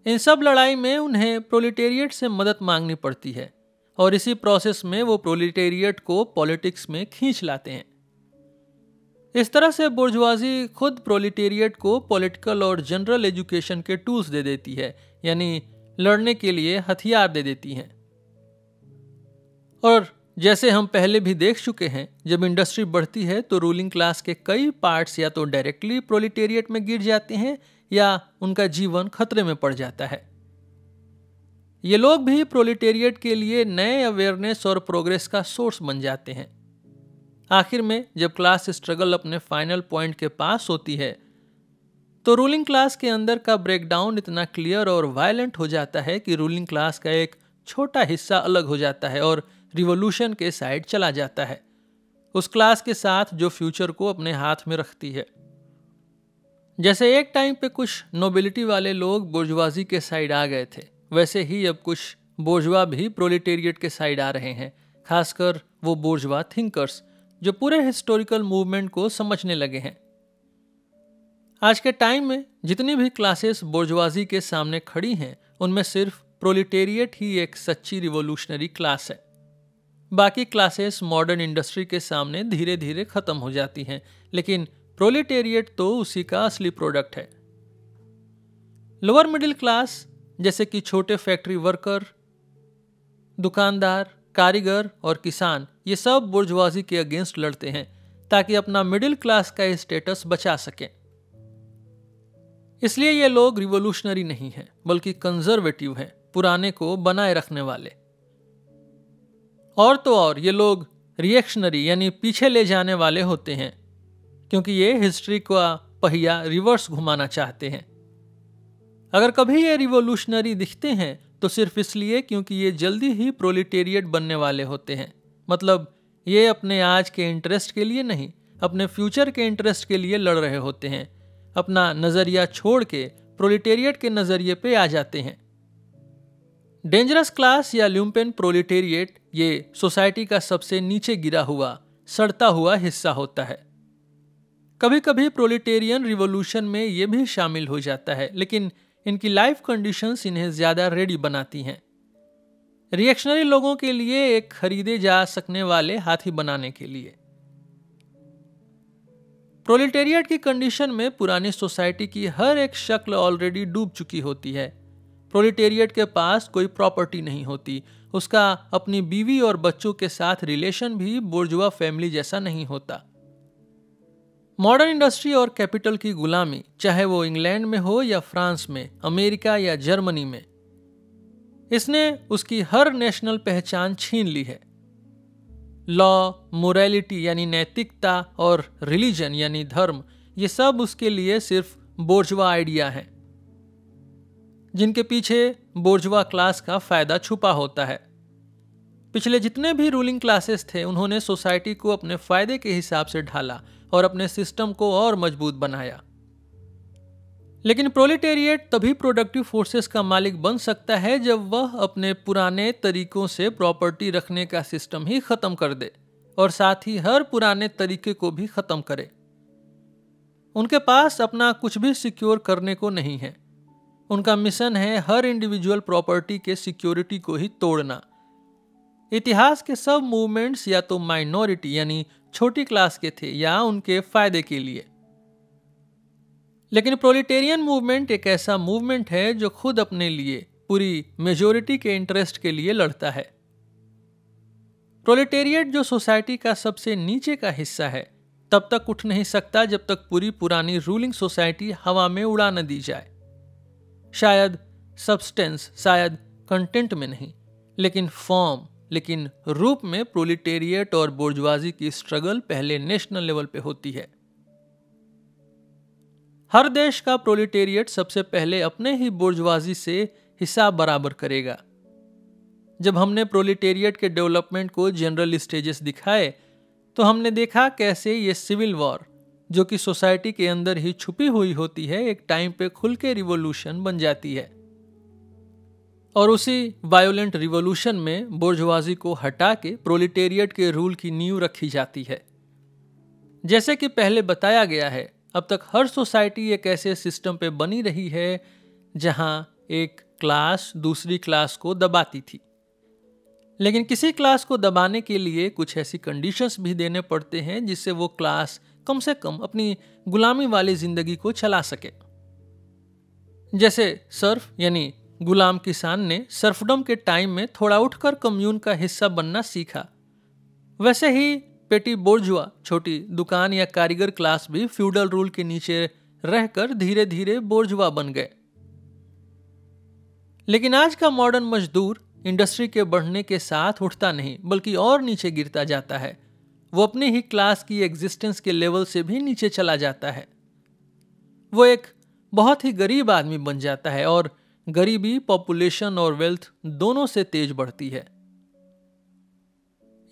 इन सब लड़ाई में उन्हें प्रोलिटेरिएट से मदद मांगनी पड़ती है और इसी प्रोसेस में वो प्रोलिटेरिएट को पॉलिटिक्स में खींच लाते हैं। इस तरह से बोर्जवाजी खुद प्रोलिटेरिएट को पॉलिटिकल और जनरल एजुकेशन के टूल्स दे देती है, यानी लड़ने के लिए हथियार दे देती हैं। और जैसे हम पहले भी देख चुके हैं, जब इंडस्ट्री बढ़ती है तो रूलिंग क्लास के कई पार्ट्स या तो डायरेक्टली प्रोलिटेरिएट में गिर जाते हैं या उनका जीवन खतरे में पड़ जाता है। ये लोग भी प्रोलिटेरिएट के लिए नए अवेयरनेस और प्रोग्रेस का सोर्स बन जाते हैं। आखिर में जब क्लास स्ट्रगल अपने फाइनल पॉइंट के पास होती है तो रूलिंग क्लास के अंदर का ब्रेकडाउन इतना क्लियर और वायलेंट हो जाता है कि रूलिंग क्लास का एक छोटा हिस्सा अलग हो जाता है और रिवॉल्यूशन के साइड चला जाता है, उस क्लास के साथ जो फ्यूचर को अपने हाथ में रखती है। जैसे एक टाइम पे कुछ नोबिलिटी वाले लोग बोर्जवाजी के साइड आ गए थे, वैसे ही अब कुछ बोर्जवा भी प्रोलेटेरिएट के साइड आ रहे हैं, खासकर वो बोर्जवा थिंकर्स जो पूरे हिस्टोरिकल मूवमेंट को समझने लगे हैं। आज के टाइम में जितनी भी क्लासेस बोर्जवाजी के सामने खड़ी हैं, उनमें सिर्फ प्रोलेटेरिएट ही एक सच्ची रिवॉल्यूशनरी क्लास है। बाकी क्लासेस मॉडर्न इंडस्ट्री के सामने धीरे धीरे खत्म हो जाती हैं, लेकिन प्रोलेटेरिएट तो उसी का असली प्रोडक्ट है। लोअर मिडिल क्लास जैसे कि छोटे फैक्ट्री वर्कर, दुकानदार, कारीगर और किसान, ये सब बुर्जुआजी के अगेंस्ट लड़ते हैं ताकि अपना मिडिल क्लास का स्टेटस बचा सकें। इसलिए ये लोग रिवॉल्यूशनरी नहीं हैं, बल्कि कंजर्वेटिव हैं, पुराने को बनाए रखने वाले। और तो और ये लोग रिएक्शनरी यानी पीछे ले जाने वाले होते हैं, क्योंकि ये हिस्ट्री का पहिया रिवर्स घुमाना चाहते हैं। अगर कभी ये रिवॉल्यूशनरी दिखते हैं तो सिर्फ इसलिए क्योंकि ये जल्दी ही प्रोलेटेरिएट बनने वाले होते हैं। मतलब ये अपने आज के इंटरेस्ट के लिए नहीं, अपने फ्यूचर के इंटरेस्ट के लिए लड़ रहे होते हैं। अपना नजरिया छोड़ के प्रोलेटेरिएट के नजरिए पे आ जाते हैं। डेंजरस क्लास या ल्यूम्पेन प्रोलेटेरिएट ये सोसाइटी का सबसे नीचे गिरा हुआ, सड़ता हुआ हिस्सा होता है। कभी कभी प्रोलेटेरियन रिवॉल्यूशन में ये भी शामिल हो जाता है, लेकिन इनकी लाइफ कंडीशंस इन्हें ज्यादा रेडी बनाती हैं। रिएक्शनरी लोगों के लिए एक खरीदे जा सकने वाले हाथी बनाने के लिए। प्रोलेटेरिएट की कंडीशन में पुरानी सोसाइटी की हर एक शक्ल ऑलरेडी डूब चुकी होती है। प्रोलेटेरिएट के पास कोई प्रॉपर्टी नहीं होती, उसका अपनी बीवी और बच्चों के साथ रिलेशन भी बोर्जुआ फैमिली जैसा नहीं होता। मॉडर्न इंडस्ट्री और कैपिटल की गुलामी, चाहे वो इंग्लैंड में हो या फ्रांस में, अमेरिका या जर्मनी में, इसने उसकी हर नेशनल पहचान छीन ली है। लॉ, मोरालिटी यानी नैतिकता और रिलीजन यानी धर्म, ये सब उसके लिए सिर्फ बोर्जुआ आइडिया है, जिनके पीछे बोर्जुआ क्लास का फायदा छुपा होता है। पिछले जितने भी रूलिंग क्लासेस थे, उन्होंने सोसाइटी को अपने फायदे के हिसाब से ढाला और अपने सिस्टम को और मजबूत बनाया। लेकिन प्रोलेटेरिएट तभी प्रोडक्टिव फोर्सेस का मालिक बन सकता है जब वह अपने पुराने तरीकों से प्रॉपर्टी रखने का सिस्टम ही खत्म कर दे और साथ ही हर पुराने तरीके को भी खत्म करे। उनके पास अपना कुछ भी सिक्योर करने को नहीं है। उनका मिशन है हर इंडिविजुअल प्रॉपर्टी के सिक्योरिटी को ही तोड़ना। इतिहास के सब मूवमेंट्स या तो माइनॉरिटी यानी छोटी क्लास के थे या उनके फायदे के लिए। लेकिन प्रोलेटेरियन मूवमेंट एक ऐसा मूवमेंट है जो खुद अपने लिए, पूरी मेजॉरिटी के इंटरेस्ट के लिए लड़ता है। प्रोलेटेरिएट जो सोसाइटी का सबसे नीचे का हिस्सा है, तब तक उठ नहीं सकता जब तक पूरी पुरानी रूलिंग सोसाइटी हवा में उड़ा न दी जाए। शायद सब्सटेंस, शायद कंटेंट में नहीं, लेकिन फॉर्म, लेकिन रूप में प्रोलेटेरिएट और बोर्जुआजी की स्ट्रगल पहले नेशनल लेवल पे होती है। हर देश का प्रोलेटेरिएट सबसे पहले अपने ही बोर्जुआजी से हिसाब बराबर करेगा। जब हमने प्रोलेटेरिएट के डेवलपमेंट को जनरल स्टेजेस दिखाए, तो हमने देखा कैसे ये सिविल वॉर, जो कि सोसाइटी के अंदर ही छुपी हुई होती है, एक टाइम पे खुल के रिवॉल्यूशन बन जाती है। और उसी वायोलेंट रिवॉल्यूशन में बोर्जुआजी को हटा के प्रोलेटेरिएट के रूल की नींव रखी जाती है। जैसे कि पहले बताया गया है, अब तक हर सोसाइटी एक ऐसे सिस्टम पे बनी रही है जहां एक क्लास दूसरी क्लास को दबाती थी। लेकिन किसी क्लास को दबाने के लिए कुछ ऐसी कंडीशंस भी देने पड़ते हैं जिससे वो क्लास कम से कम अपनी गुलामी वाली जिंदगी को चला सके। जैसे सर्फ यानी गुलाम किसान ने सर्फडम के टाइम में थोड़ा उठकर कम्यून का हिस्सा बनना सीखा, वैसे ही पेटी बोर्जुआ, छोटी दुकान या कारीगर क्लास भी फ्यूडल रूल के नीचे रहकर धीरे धीरे बोर्जुआ बन गए। लेकिन आज का मॉडर्न मजदूर इंडस्ट्री के बढ़ने के साथ उठता नहीं, बल्कि और नीचे गिरता जाता है। वो अपनी ही क्लास की एग्जिस्टेंस के लेवल से भी नीचे चला जाता है। वो एक बहुत ही गरीब आदमी बन जाता है और गरीबी पॉपुलेशन और वेल्थ दोनों से तेज बढ़ती है।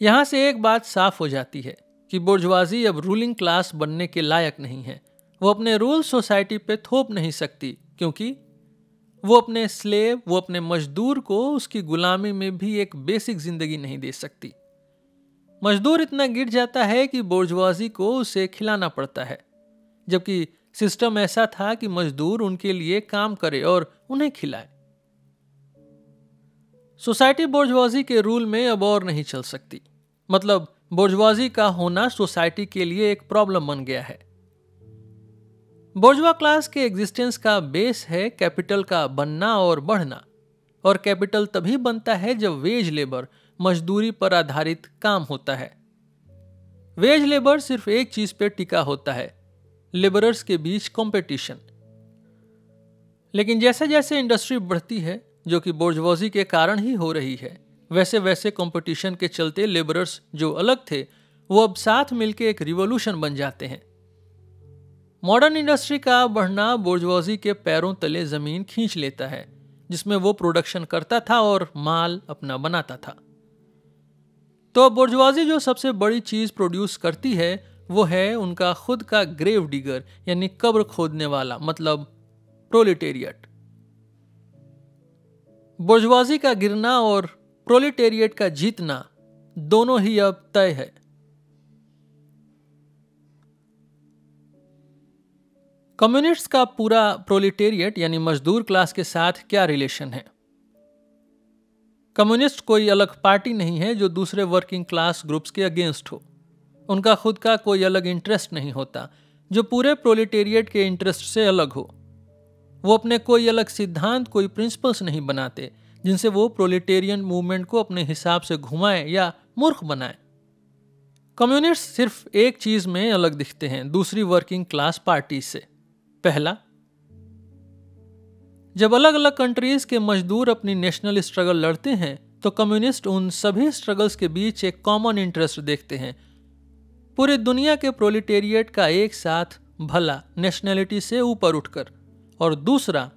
यहां से एक बात साफ हो जाती है कि बुर्जुआजी अब रूलिंग क्लास बनने के लायक नहीं है। वो अपने रूल सोसाइटी पे थोप नहीं सकती, क्योंकि वो अपने मजदूर को उसकी गुलामी में भी एक बेसिक जिंदगी नहीं दे सकती। मजदूर इतना गिर जाता है कि बुर्जुआजी को उसे खिलाना पड़ता है, जबकि सिस्टम ऐसा था कि मजदूर उनके लिए काम करे और उन्हें खिलाए। सोसाइटी बुर्जुआजी के रूल में अब और नहीं चल सकती। मतलब बुर्जुआजी का होना सोसाइटी के लिए एक प्रॉब्लम बन गया है। बुर्जुआ क्लास के एग्जिस्टेंस का बेस है कैपिटल का बनना और बढ़ना, और कैपिटल तभी बनता है जब वेज लेबर, मजदूरी पर आधारित काम होता है। वेज लेबर सिर्फ एक चीज पे टिका होता है, लेबरर्स के बीच कंपटीशन। लेकिन जैसे जैसे इंडस्ट्री बढ़ती है, जो कि बुर्जुआजी के कारण ही हो रही है, वैसे वैसे कंपटीशन के चलते लेबरर्स जो अलग थे वो अब साथ मिलकर एक रिवॉल्यूशन बन जाते हैं। मॉडर्न इंडस्ट्री का बढ़ना बुर्जुआजी के पैरों तले जमीन खींच लेता है, जिसमें वो प्रोडक्शन करता था और माल अपना बनाता था। तो बुर्जुआजी जो सबसे बड़ी चीज प्रोड्यूस करती है वो है उनका खुद का ग्रेव डिगर, यानी कब्र खोदने वाला, मतलब प्रोलेटेरिएट। बुर्जुआजी का गिरना और प्रोलेटेरिएट का जीतना दोनों ही अब तय है। कम्युनिस्ट्स का पूरा प्रोलेटेरिएट यानी मजदूर क्लास के साथ क्या रिलेशन है? कम्युनिस्ट कोई अलग पार्टी नहीं है जो दूसरे वर्किंग क्लास ग्रुप्स के अगेंस्ट हो। उनका खुद का कोई अलग इंटरेस्ट नहीं होता जो पूरे प्रोलेटेरिएट के इंटरेस्ट से अलग हो। वो अपने कोई अलग सिद्धांत, कोई प्रिंसिपल्स नहीं बनाते जिनसे वो प्रोलेटेरियन मूवमेंट को अपने हिसाब से घुमाए या मूर्ख बनाए। कम्युनिस्ट सिर्फ एक चीज में अलग दिखते हैं दूसरी वर्किंग क्लास पार्टी से। पहला, जब अलग अलग कंट्रीज के मजदूर अपनी नेशनल स्ट्रगल लड़ते हैं तो कम्युनिस्ट उन सभी स्ट्रगल्स के बीच एक कॉमन इंटरेस्ट देखते हैं, पूरी दुनिया के प्रोलेटेरिएट का एक साथ भला, नेशनैलिटी से ऊपर उठकर। और दूसरा,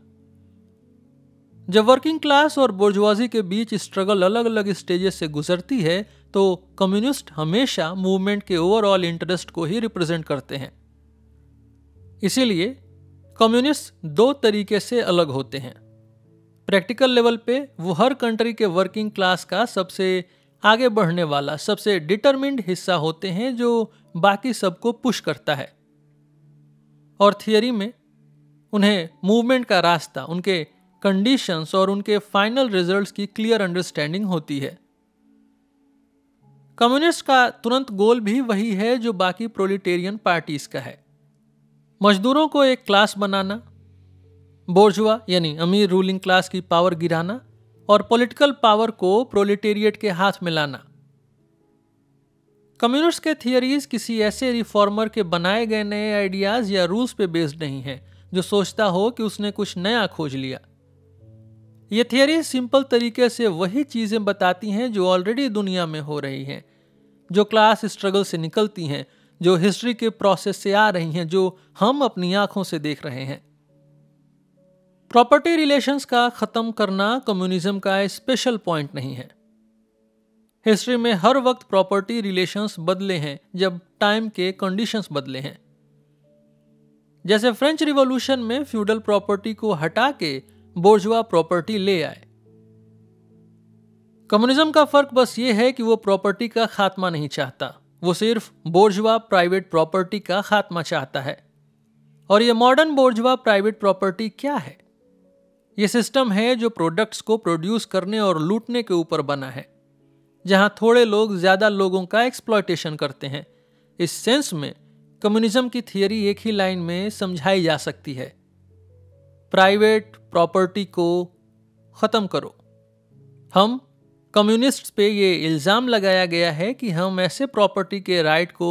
जब वर्किंग क्लास और बुर्जुआजी के बीच स्ट्रगल अलग अलग स्टेजेस से गुजरती है तो कम्युनिस्ट हमेशा मूवमेंट के ओवरऑल इंटरेस्ट को ही रिप्रेजेंट करते हैं। इसीलिए कम्युनिस्ट दो तरीके से अलग होते हैं। प्रैक्टिकल लेवल पे वो हर कंट्री के वर्किंग क्लास का सबसे आगे बढ़ने वाला, सबसे डिटरमिन्ड हिस्सा होते हैं जो बाकी सबको पुश करता है। और थियरी में उन्हें मूवमेंट का रास्ता, उनके कंडीशंस और उनके फाइनल रिजल्ट्स की क्लियर अंडरस्टैंडिंग होती है। कम्युनिस्ट का तुरंत गोल भी वही है जो बाकी प्रोलेटेरियन पार्टीज का है, मजदूरों को एक क्लास बनाना, बोर्जुआ यानी अमीर रूलिंग क्लास की पावर गिराना और पॉलिटिकल पावर को प्रोलेटेरिएट के हाथ में लाना। कम्युनिस्ट के थियरीज किसी ऐसे रिफॉर्मर के बनाए गए नए आइडियाज या रूल्स पे बेस्ड नहीं है जो सोचता हो कि उसने कुछ नया खोज लिया। ये थियरी सिंपल तरीके से वही चीजें बताती हैं जो ऑलरेडी दुनिया में हो रही हैं, जो क्लास स्ट्रगल से निकलती हैं, जो हिस्ट्री के प्रोसेस से आ रही हैं, जो हम अपनी आंखों से देख रहे हैं। प्रॉपर्टी रिलेशंस का खत्म करना कम्युनिज्म का स्पेशल पॉइंट नहीं है। हिस्ट्री में हर वक्त प्रॉपर्टी रिलेशंस बदले हैं जब टाइम के कंडीशंस बदले हैं। जैसे फ्रेंच रिवॉल्यूशन में फ्यूडल प्रॉपर्टी को हटा के बोर्जुआ प्रॉपर्टी ले आए। कम्युनिज्म का फर्क बस ये है कि वो प्रॉपर्टी का खात्मा नहीं चाहता, वो सिर्फ बोर्जुआ प्राइवेट प्रॉपर्टी का खात्मा चाहता है। और ये मॉडर्न बोर्जुआ प्राइवेट प्रॉपर्टी क्या है? ये सिस्टम है जो प्रोडक्ट्स को प्रोड्यूस करने और लूटने के ऊपर बना है, जहां थोड़े लोग ज्यादा लोगों का एक्सप्लॉयटेशन करते हैं। इस सेंस में कम्युनिज्म की थियरी एक ही लाइन में समझाई जा सकती है, प्राइवेट प्रॉपर्टी को खत्म करो। हम कम्युनिस्ट्स पे ये इल्जाम लगाया गया है कि हम ऐसे प्रॉपर्टी के राइट को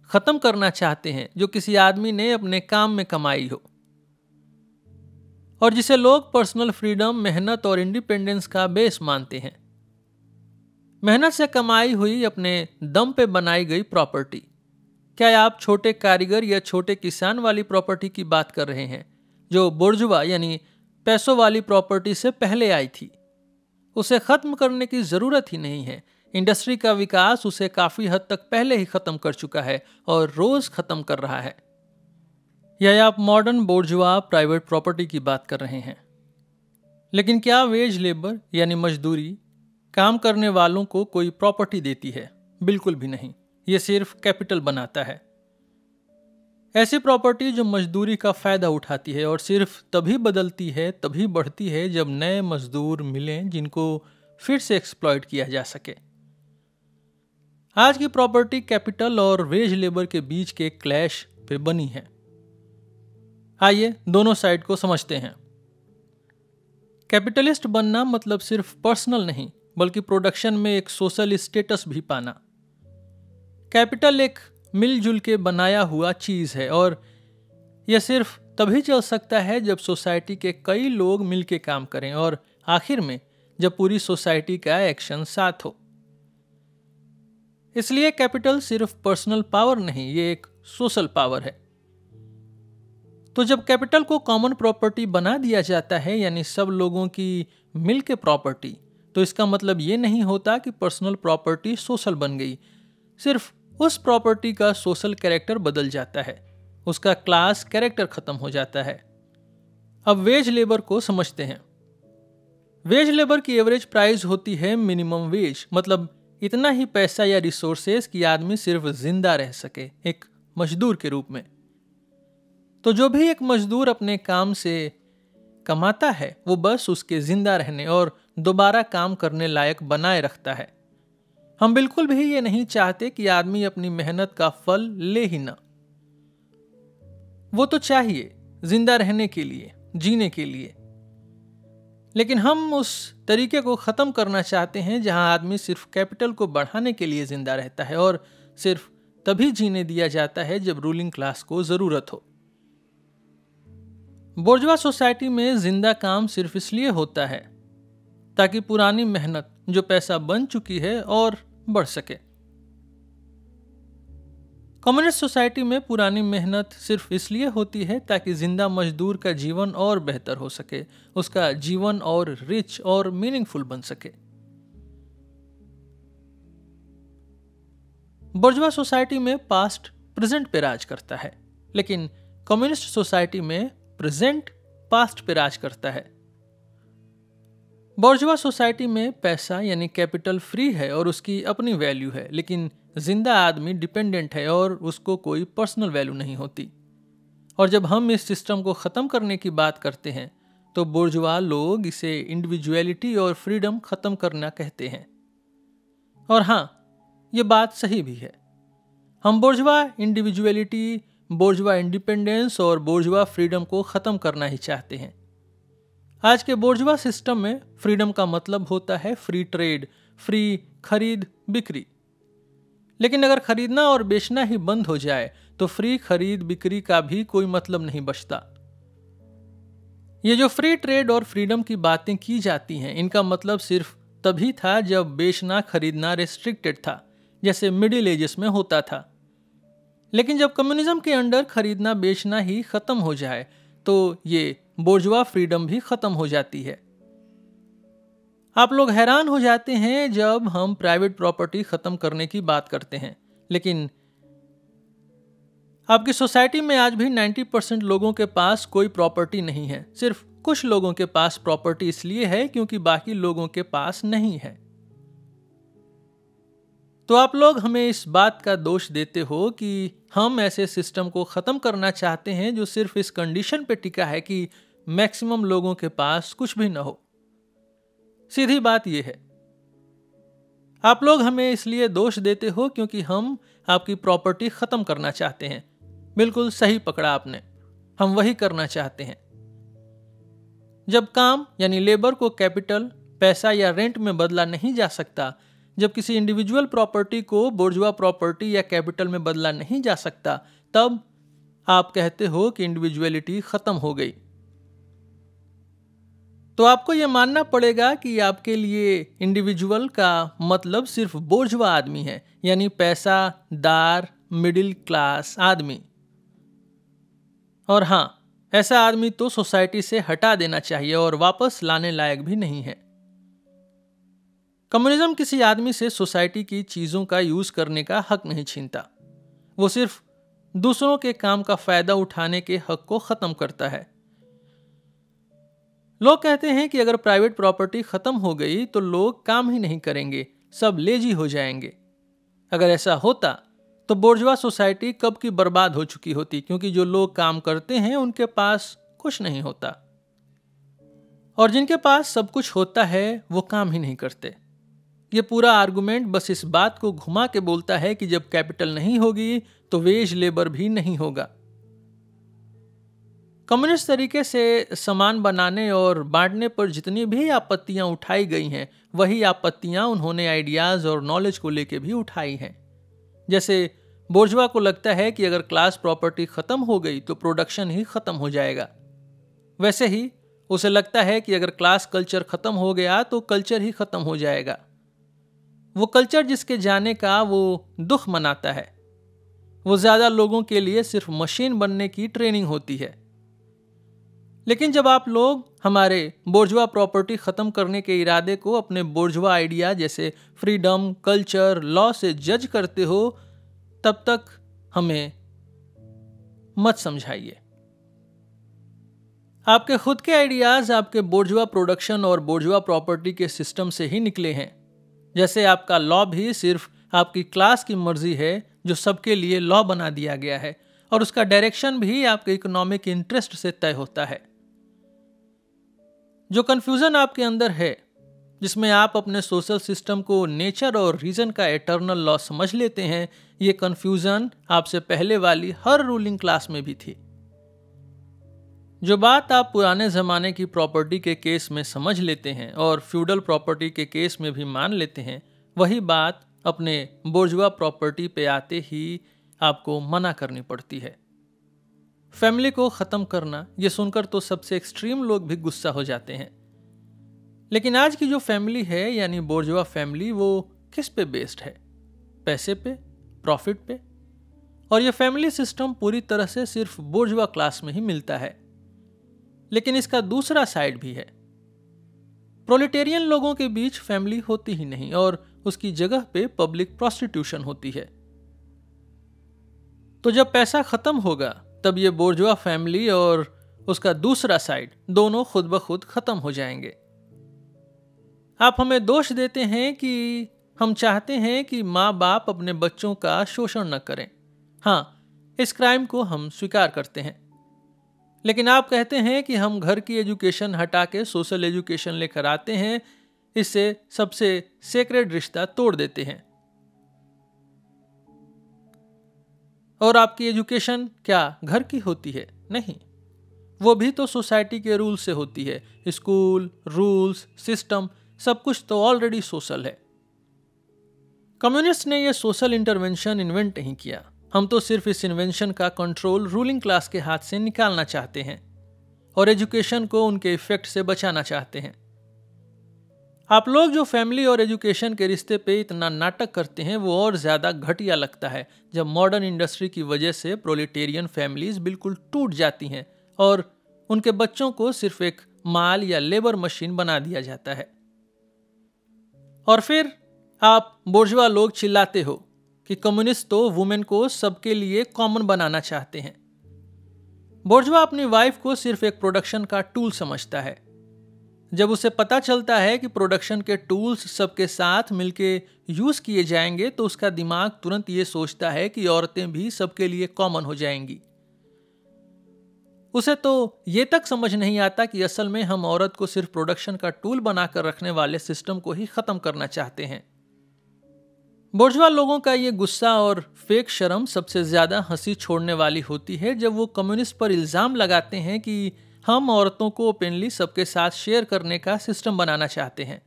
खत्म करना चाहते हैं जो किसी आदमी ने अपने काम में कमाई हो और जिसे लोग पर्सनल फ्रीडम, मेहनत और इंडिपेंडेंस का बेस मानते हैं। मेहनत से कमाई हुई, अपने दम पे बनाई गई प्रॉपर्टी। क्या आप छोटे कारीगर या छोटे किसान वाली प्रॉपर्टी की बात कर रहे हैं? जो बोर्जुआ यानी पैसों वाली प्रॉपर्टी से पहले आई थी। उसे खत्म करने की जरूरत ही नहीं है। इंडस्ट्री का विकास उसे काफी हद तक पहले ही खत्म कर चुका है और रोज खत्म कर रहा है। या आप मॉडर्न बोर्जुआ प्राइवेट प्रॉपर्टी की बात कर रहे हैं। लेकिन क्या वेज लेबर यानी मजदूरी काम करने वालों को कोई प्रॉपर्टी देती है? बिल्कुल भी नहीं। ये सिर्फ कैपिटल बनाता है। ऐसी प्रॉपर्टी जो मजदूरी का फायदा उठाती है और सिर्फ तभी बदलती है, तभी बढ़ती है जब नए मजदूर मिलें जिनको फिर से एक्सप्लॉइट किया जा सके। आज की प्रॉपर्टी कैपिटल और वेज लेबर के बीच के क्लैश पे बनी है। आइए दोनों साइड को समझते हैं। कैपिटलिस्ट बनना मतलब सिर्फ पर्सनल नहीं, बल्कि प्रोडक्शन में एक सोशल स्टेटस भी पाना। कैपिटल एक मिलजुल के बनाया हुआ चीज है और यह सिर्फ तभी चल सकता है जब सोसाइटी के कई लोग मिलके काम करें और आखिर में जब पूरी सोसाइटी का एक्शन साथ हो। इसलिए कैपिटल सिर्फ पर्सनल पावर नहीं, ये एक सोशल पावर है। तो जब कैपिटल को कॉमन प्रॉपर्टी बना दिया जाता है, यानी सब लोगों की मिलके प्रॉपर्टी, तो इसका मतलब ये नहीं होता कि पर्सनल प्रॉपर्टी सोशल बन गई। सिर्फ उस प्रॉपर्टी का सोशल कैरेक्टर बदल जाता है, उसका क्लास कैरेक्टर खत्म हो जाता है। अब वेज लेबर को समझते हैं। वेज लेबर की एवरेज प्राइस होती है मिनिमम वेज, मतलब इतना ही पैसा या रिसोर्सेज कि आदमी सिर्फ जिंदा रह सके एक मजदूर के रूप में। तो जो भी एक मजदूर अपने काम से कमाता है वो बस उसके जिंदा रहने और दोबारा काम करने लायक बनाए रखता है। हम बिल्कुल भी ये नहीं चाहते कि आदमी अपनी मेहनत का फल ले ही ना। वो तो चाहिए जिंदा रहने के लिए, जीने के लिए। लेकिन हम उस तरीके को खत्म करना चाहते हैं जहां आदमी सिर्फ कैपिटल को बढ़ाने के लिए जिंदा रहता है और सिर्फ तभी जीने दिया जाता है जब रूलिंग क्लास को जरूरत हो। बोर्जुआ सोसाइटी में जिंदा काम सिर्फ इसलिए होता है ताकि पुरानी मेहनत जो पैसा बन चुकी है और बढ़ सके। कम्युनिस्ट सोसाइटी में पुरानी मेहनत सिर्फ इसलिए होती है ताकि जिंदा मजदूर का जीवन और बेहतर हो सके, उसका जीवन और रिच और मीनिंगफुल बन सके। बोर्जुआ सोसाइटी में पास्ट प्रेजेंट पे राज करता है, लेकिन कम्युनिस्ट सोसाइटी में प्रेजेंट पास्ट पे राज करता है। बोर्जुआ सोसाइटी में पैसा यानी कैपिटल फ्री है और उसकी अपनी वैल्यू है, लेकिन जिंदा आदमी डिपेंडेंट है और उसको कोई पर्सनल वैल्यू नहीं होती। और जब हम इस सिस्टम को खत्म करने की बात करते हैं तो बोर्जुआ लोग इसे इंडिविजुअलिटी और फ्रीडम खत्म करना कहते हैं। और हाँ, ये बात सही भी है। हम बोर्जुआ इंडिविजुअलिटी, बोर्जुआ इंडिपेंडेंस और बोर्जुआ फ्रीडम को खत्म करना ही चाहते हैं। आज के बोर्जुआ सिस्टम में फ्रीडम का मतलब होता है फ्री ट्रेड, फ्री खरीद बिक्री। लेकिन अगर खरीदना और बेचना ही बंद हो जाए तो फ्री खरीद बिक्री का भी कोई मतलब नहीं बचता। ये जो फ्री ट्रेड और फ्रीडम की बातें की जाती हैं, इनका मतलब सिर्फ तभी था जब बेचना खरीदना रेस्ट्रिक्टेड था, जैसे मिडिल एजेस में होता था। लेकिन जब कम्युनिज्म के अंडर खरीदना बेचना ही खत्म हो जाए तो ये बोर्जुआ फ्रीडम भी खत्म हो जाती है। आप लोग हैरान हो जाते हैं जब हम प्राइवेट प्रॉपर्टी खत्म करने की बात करते हैं, लेकिन आपकी सोसाइटी में आज भी 90% लोगों के पास कोई प्रॉपर्टी नहीं है। सिर्फ कुछ लोगों के पास प्रॉपर्टी इसलिए है क्योंकि बाकी लोगों के पास नहीं है। तो आप लोग हमें इस बात का दोष देते हो कि हम ऐसे सिस्टम को खत्म करना चाहते हैं जो सिर्फ इस कंडीशन पे टिका है कि मैक्सिमम लोगों के पास कुछ भी ना हो। सीधी बात यह है, आप लोग हमें इसलिए दोष देते हो क्योंकि हम आपकी प्रॉपर्टी खत्म करना चाहते हैं। बिल्कुल सही पकड़ा आपने, हम वही करना चाहते हैं। जब काम यानी लेबर को कैपिटल, पैसा या रेंट में बदला नहीं जा सकता, जब किसी इंडिविजुअल प्रॉपर्टी को बोर्जुआ प्रॉपर्टी या कैपिटल में बदला नहीं जा सकता, तब आप कहते हो कि इंडिविजुअलिटी खत्म हो गई। तो आपको यह मानना पड़ेगा कि आपके लिए इंडिविजुअल का मतलब सिर्फ बोर्जुआ आदमी है, यानी पैसादार मिडिल क्लास आदमी। और हाँ, ऐसा आदमी तो सोसाइटी से हटा देना चाहिए और वापस लाने लायक भी नहीं है। कम्युनिज्म किसी आदमी से सोसाइटी की चीजों का यूज करने का हक नहीं छीनता, वो सिर्फ दूसरों के काम का फायदा उठाने के हक को खत्म करता है। लोग कहते हैं कि अगर प्राइवेट प्रॉपर्टी खत्म हो गई तो लोग काम ही नहीं करेंगे, सब लेजी हो जाएंगे। अगर ऐसा होता तो बोर्जवा सोसाइटी कब की बर्बाद हो चुकी होती, क्योंकि जो लोग काम करते हैं उनके पास कुछ नहीं होता और जिनके पास सब कुछ होता है वो काम ही नहीं करते। ये पूरा आर्गुमेंट बस इस बात को घुमा के बोलता है कि जब कैपिटल नहीं होगी तो वेज लेबर भी नहीं होगा। कम्युनिस्ट तरीके से सामान बनाने और बांटने पर जितनी भी आपत्तियां उठाई गई हैं, वही आपत्तियां उन्होंने आइडियाज और नॉलेज को लेके भी उठाई हैं। जैसे बोर्जवा को लगता है कि अगर क्लास प्रॉपर्टी खत्म हो गई तो प्रोडक्शन ही खत्म हो जाएगा, वैसे ही उसे लगता है कि अगर क्लास कल्चर खत्म हो गया तो कल्चर ही खत्म हो जाएगा। वो कल्चर जिसके जाने का वो दुख मनाता है, वो ज्यादा लोगों के लिए सिर्फ मशीन बनने की ट्रेनिंग होती है। लेकिन जब आप लोग हमारे बोर्जवा प्रॉपर्टी खत्म करने के इरादे को अपने बोर्जवा आइडिया जैसे फ्रीडम, कल्चर, लॉ से जज करते हो, तब तक हमें मत समझाइए। आपके खुद के आइडियाज आपके बोर्जवा प्रोडक्शन और बोर्जवा प्रॉपर्टी के सिस्टम से ही निकले हैं। जैसे आपका लॉ भी सिर्फ आपकी क्लास की मर्जी है जो सबके लिए लॉ बना दिया गया है, और उसका डायरेक्शन भी आपके इकोनॉमिक इंटरेस्ट से तय होता है। जो कंफ्यूजन आपके अंदर है, जिसमें आप अपने सोशल सिस्टम को नेचर और रीजन का एटर्नल लॉ समझ लेते हैं, ये कंफ्यूजन आपसे पहले वाली हर रूलिंग क्लास में भी थी। जो बात आप पुराने जमाने की प्रॉपर्टी के केस में समझ लेते हैं और फ्यूडल प्रॉपर्टी के केस में भी मान लेते हैं, वही बात अपने बोर्जवा प्रॉपर्टी पे आते ही आपको मना करनी पड़ती है। फैमिली को खत्म करना, ये सुनकर तो सबसे एक्सट्रीम लोग भी गुस्सा हो जाते हैं। लेकिन आज की जो फैमिली है यानी बोर्जवा फैमिली, वो किस पे बेस्ड है? पैसे पे, प्रॉफिट पे। और ये फैमिली सिस्टम पूरी तरह से सिर्फ बोर्जवा क्लास में ही मिलता है। लेकिन इसका दूसरा साइड भी है। प्रोलेटेरियन लोगों के बीच फैमिली होती ही नहीं और उसकी जगह पे पब्लिक प्रोस्टिट्यूशन होती है। तो जब पैसा खत्म होगा तब ये बोर्जवा फैमिली और उसका दूसरा साइड दोनों खुद ब खुद खत्म हो जाएंगे। आप हमें दोष देते हैं कि हम चाहते हैं कि माँ बाप अपने बच्चों का शोषण न करें। हाँ, इस क्राइम को हम स्वीकार करते हैं। लेकिन आप कहते हैं कि हम घर की एजुकेशन हटा के सोशल एजुकेशन लेकर आते हैं, इससे सबसे सेक्रेड रिश्ता तोड़ देते हैं। और आपकी एजुकेशन क्या घर की होती है? नहीं, वो भी तो सोसाइटी के रूल से होती है। स्कूल, रूल्स, सिस्टम, सब कुछ तो ऑलरेडी सोशल है। कम्युनिस्ट ने यह सोशल इंटरवेंशन इन्वेंट नहीं किया। हम तो सिर्फ इस इन्वेंशन का कंट्रोल रूलिंग क्लास के हाथ से निकालना चाहते हैं और एजुकेशन को उनके इफेक्ट से बचाना चाहते हैं। आप लोग जो फैमिली और एजुकेशन के रिश्ते पे इतना नाटक करते हैं, वो और ज्यादा घटिया लगता है जब मॉडर्न इंडस्ट्री की वजह से प्रोलेटेरियन फैमिलीज बिल्कुल टूट जाती हैं और उनके बच्चों को सिर्फ एक माल या लेबर मशीन बना दिया जाता है। और फिर आप बोर्जवा लोग चिल्लाते हो कि कम्युनिस्ट तो वुमेन को सबके लिए कॉमन बनाना चाहते हैं। बोर्जवा अपनी वाइफ को सिर्फ एक प्रोडक्शन का टूल समझता है। जब उसे पता चलता है कि प्रोडक्शन के टूल्स सबके साथ मिलके यूज किए जाएंगे तो उसका दिमाग तुरंत ये सोचता है कि औरतें भी सबके लिए कॉमन हो जाएंगी। उसे तो ये तक समझ नहीं आता कि असल में हम औरत को सिर्फ प्रोडक्शन का टूल बनाकर रखने वाले सिस्टम को ही खत्म करना चाहते हैं। बोर्जवा लोगों का ये गुस्सा और फेक शर्म सबसे ज्यादा हंसी छोड़ने वाली होती है जब वो कम्युनिस्ट पर इल्जाम लगाते हैं कि हम औरतों को ओपनली सबके साथ शेयर करने का सिस्टम बनाना चाहते हैं।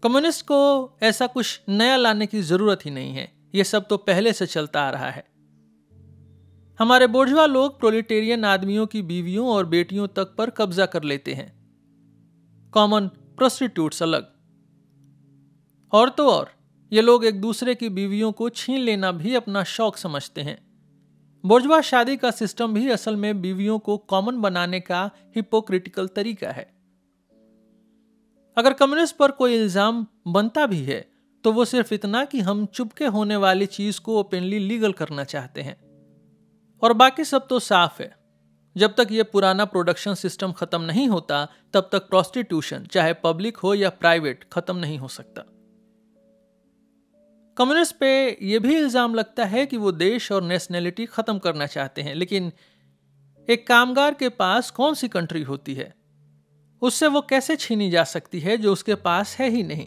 कम्युनिस्ट को ऐसा कुछ नया लाने की जरूरत ही नहीं है, ये सब तो पहले से चलता आ रहा है। हमारे बोर्जवा लोग प्रोलेटेरियन आदमियों की बीवियों और बेटियों तक पर कब्जा कर लेते हैं। कॉमन प्रोस्टिट्यूट्स अलग। और तो और ये लोग एक दूसरे की बीवियों को छीन लेना भी अपना शौक समझते हैं। बोर्जवा शादी का सिस्टम भी असल में बीवियों को कॉमन बनाने का हिपोक्रिटिकल तरीका है। अगर कम्युनिस्ट पर कोई इल्जाम बनता भी है तो वो सिर्फ इतना कि हम चुपके होने वाली चीज को ओपनली लीगल करना चाहते हैं, और बाकी सब तो साफ है। जब तक ये पुराना प्रोडक्शन सिस्टम खत्म नहीं होता तब तक प्रोस्टिट्यूशन, चाहे पब्लिक हो या प्राइवेट, खत्म नहीं हो सकता। कम्युनिस्ट पे यह भी इल्जाम लगता है कि वो देश और नेशनैलिटी खत्म करना चाहते हैं, लेकिन एक कामगार के पास कौन सी कंट्री होती है? उससे वो कैसे छीनी जा सकती है जो उसके पास है ही नहीं।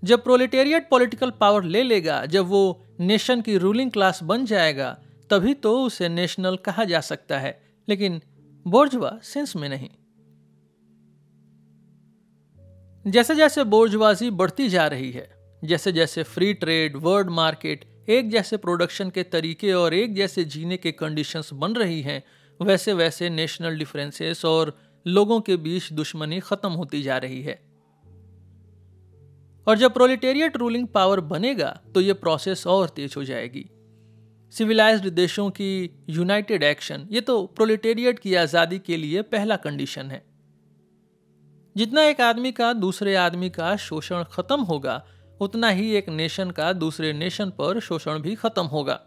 जब प्रोलेटेरिएट पॉलिटिकल पावर ले लेगा, जब वो नेशन की रूलिंग क्लास बन जाएगा, तभी तो उसे नेशनल कहा जा सकता है, लेकिन बोर्जवा सेंस में नहीं। जैसे जैसे बोर्जवाजी बढ़ती जा रही है, जैसे जैसे फ्री ट्रेड, वर्ल्ड मार्केट, एक जैसे प्रोडक्शन के तरीके और एक जैसे जीने के कंडीशंस बन रही हैं, वैसे वैसे नेशनल डिफरेंसेस और लोगों के बीच दुश्मनी खत्म होती जा रही है। और जब प्रोलेटेरिएट रूलिंग पावर बनेगा तो ये प्रोसेस और तेज हो जाएगी। सिविलाइज्ड देशों की यूनाइटेड एक्शन, ये तो प्रोलेटेरिएट की आज़ादी के लिए पहला कंडीशन है। जितना एक आदमी का दूसरे आदमी का शोषण खत्म होगा, उतना ही एक नेशन का दूसरे नेशन पर शोषण भी खत्म होगा।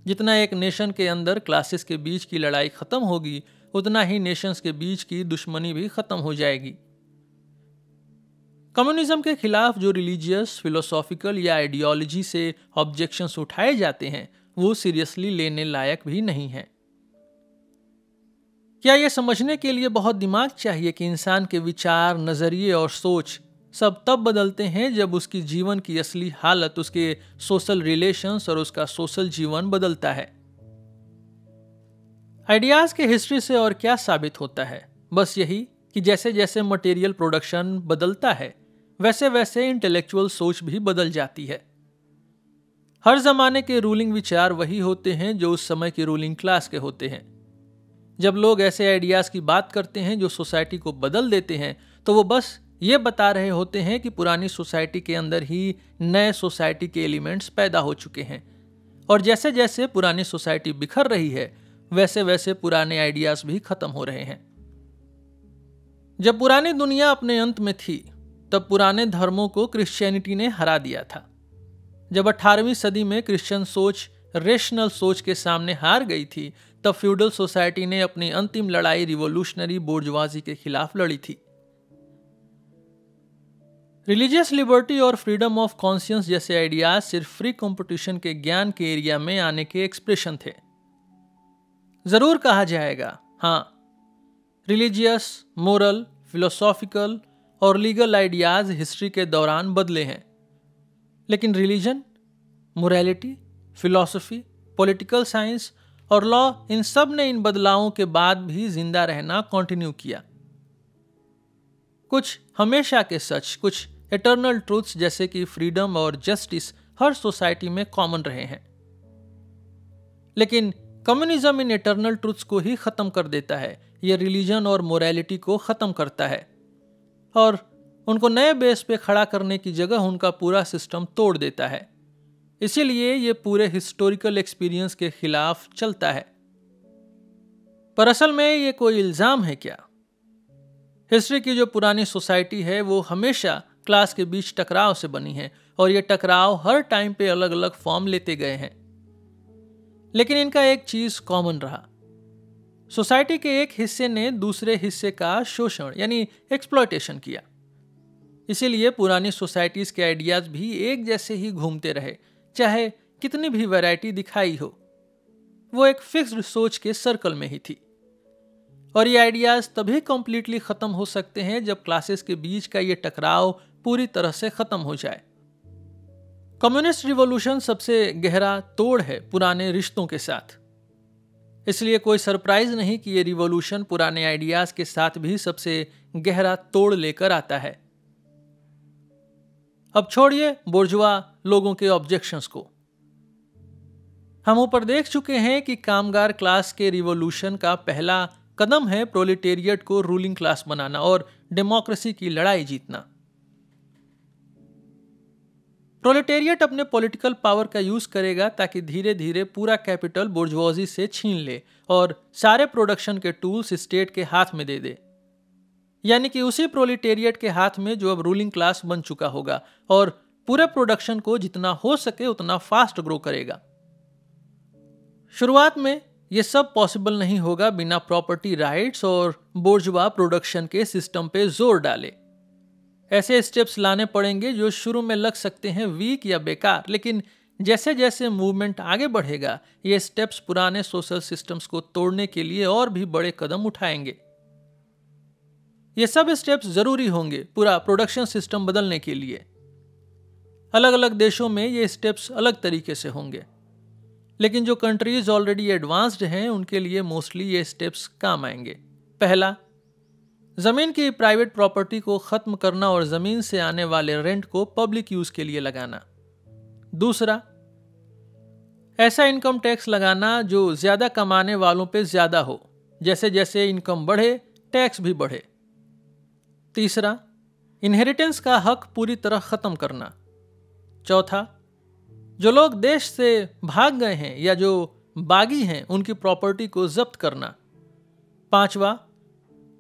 जितना एक नेशन के अंदर क्लासेस के बीच की लड़ाई खत्म होगी, उतना ही नेशंस के बीच की दुश्मनी भी खत्म हो जाएगी। कम्युनिज्म के खिलाफ जो रिलीजियस, फिलोसॉफिकल या आइडियोलॉजी से ऑब्जेक्शंस उठाए जाते हैं, वो सीरियसली लेने लायक भी नहीं है। क्या यह समझने के लिए बहुत दिमाग चाहिए कि इंसान के विचार, नजरिए और सोच सब तब बदलते हैं जब उसकी जीवन की असली हालत, उसके सोशल रिलेशंस और उसका सोशल जीवन बदलता है। आइडियाज के हिस्ट्री से और क्या साबित होता है? बस यही कि जैसे जैसे मटेरियल प्रोडक्शन बदलता है, वैसे वैसे इंटेलेक्चुअल सोच भी बदल जाती है। हर जमाने के रूलिंग विचार वही होते हैं जो उस समय की रूलिंग क्लास के होते हैं। जब लोग ऐसे आइडियाज की बात करते हैं जो सोसाइटी को बदल देते हैं, तो वो बस ये बता रहे होते हैं कि पुरानी सोसाइटी के अंदर ही नए सोसाइटी के एलिमेंट्स पैदा हो चुके हैं, और जैसे जैसे पुरानी सोसाइटी बिखर रही है, वैसे वैसे पुराने आइडियाज भी खत्म हो रहे हैं। जब पुरानी दुनिया अपने अंत में थी, तब पुराने धर्मों को क्रिश्चियनिटी ने हरा दिया था। जब 18वीं सदी में क्रिश्चियन सोच रेशनल सोच के सामने हार गई थी, तब फ्यूडल सोसाइटी ने अपनी अंतिम लड़ाई रिवोल्यूशनरी बोर्जवाजी के खिलाफ लड़ी थी। रिलीजियस लिबर्टी और फ्रीडम ऑफ कॉन्शियंस जैसे आइडियाज सिर्फ फ्री कंपटीशन के ज्ञान के एरिया में आने के एक्सप्रेशन थे। जरूर कहा जाएगा, हाँ, रिलीजियस, मोरल, फिलोसॉफिकल और लीगल आइडियाज हिस्ट्री के दौरान बदले हैं, लेकिन religion, morality, philosophy, political science और लॉ, इन सब ने इन बदलावों के बाद भी जिंदा रहना कंटिन्यू किया। कुछ हमेशा के सच, कुछ एटर्नल ट्रूथ्स जैसे कि फ्रीडम और जस्टिस हर सोसाइटी में कॉमन रहे हैं, लेकिन कम्युनिज्म इन एटर्नल ट्रूथ्स को ही खत्म कर देता है। यह रिलीजन और मोरालिटी को खत्म करता है और उनको नए बेस पे खड़ा करने की जगह उनका पूरा सिस्टम तोड़ देता है। इसीलिए ये पूरे हिस्टोरिकल एक्सपीरियंस के खिलाफ चलता है। पर असल में ये कोई इल्जाम है क्या? हिस्ट्री की जो पुरानी सोसाइटी है वो हमेशा क्लास के बीच टकराव से बनी है, और ये टकराव हर टाइम पे अलग अलग फॉर्म लेते गए हैं, लेकिन इनका एक चीज कॉमन रहा। सोसाइटी के एक हिस्से ने दूसरे हिस्से का शोषण यानी एक्सप्लॉयटेशन किया। इसीलिए पुरानी सोसाइटीज के आइडियाज भी एक जैसे ही घूमते रहे, चाहे कितनी भी वैरायटी दिखाई हो। वो एक फिक्स्ड सोच के सर्कल में ही थी, और ये आइडियाज तभी कंप्लीटली खत्म हो सकते हैं जब क्लासेस के बीच का ये टकराव पूरी तरह से खत्म हो जाए। कम्युनिस्ट रिवॉल्यूशन सबसे गहरा तोड़ है पुराने रिश्तों के साथ। इसलिए कोई सरप्राइज नहीं कि ये रिवॉल्यूशन पुराने आइडियाज के साथ भी सबसे गहरा तोड़ लेकर आता है। अब छोड़िए बोर्जुआ लोगों के ऑब्जेक्शंस को। हम ऊपर देख चुके हैं कि कामगार क्लास के रिवॉल्यूशन का पहला कदम है प्रोलेटेरिएट को रूलिंग क्लास बनाना और डेमोक्रेसी की लड़ाई जीतना। प्रोलेटेरिएट अपने पॉलिटिकल पावर का यूज करेगा ताकि धीरे धीरे पूरा कैपिटल बुर्जुआजी से छीन ले और सारे प्रोडक्शन के टूल्स स्टेट के हाथ में दे दे, यानी कि उसी प्रोलेटेरिएट के हाथ में जो अब रूलिंग क्लास बन चुका होगा और पूरे प्रोडक्शन को जितना हो सके उतना फास्ट ग्रो करेगा। शुरुआत में यह सब पॉसिबल नहीं होगा बिना प्रॉपर्टी राइट्स और बोर्जुआ प्रोडक्शन के सिस्टम पे जोर डाले। ऐसे स्टेप्स लाने पड़ेंगे जो शुरू में लग सकते हैं वीक या बेकार, लेकिन जैसे जैसे मूवमेंट आगे बढ़ेगा ये स्टेप्स पुराने सोशल सिस्टम्स को तोड़ने के लिए और भी बड़े कदम उठाएंगे। ये सब स्टेप्स जरूरी होंगे पूरा प्रोडक्शन सिस्टम बदलने के लिए। अलग अलग देशों में ये स्टेप्स अलग तरीके से होंगे, लेकिन जो कंट्रीज ऑलरेडी एडवांस्ड हैं उनके लिए मोस्टली ये स्टेप्स काम आएंगे। पहला, जमीन की प्राइवेट प्रॉपर्टी को खत्म करना और जमीन से आने वाले रेंट को पब्लिक यूज के लिए लगाना। दूसरा, ऐसा इनकम टैक्स लगाना जो ज्यादा कमाने वालों पे ज्यादा हो, जैसे जैसे इनकम बढ़े टैक्स भी बढ़े। तीसरा, इनहेरिटेंस का हक पूरी तरह खत्म करना। चौथा, जो लोग देश से भाग गए हैं या जो बागी हैं उनकी प्रॉपर्टी को जब्त करना। पांचवा,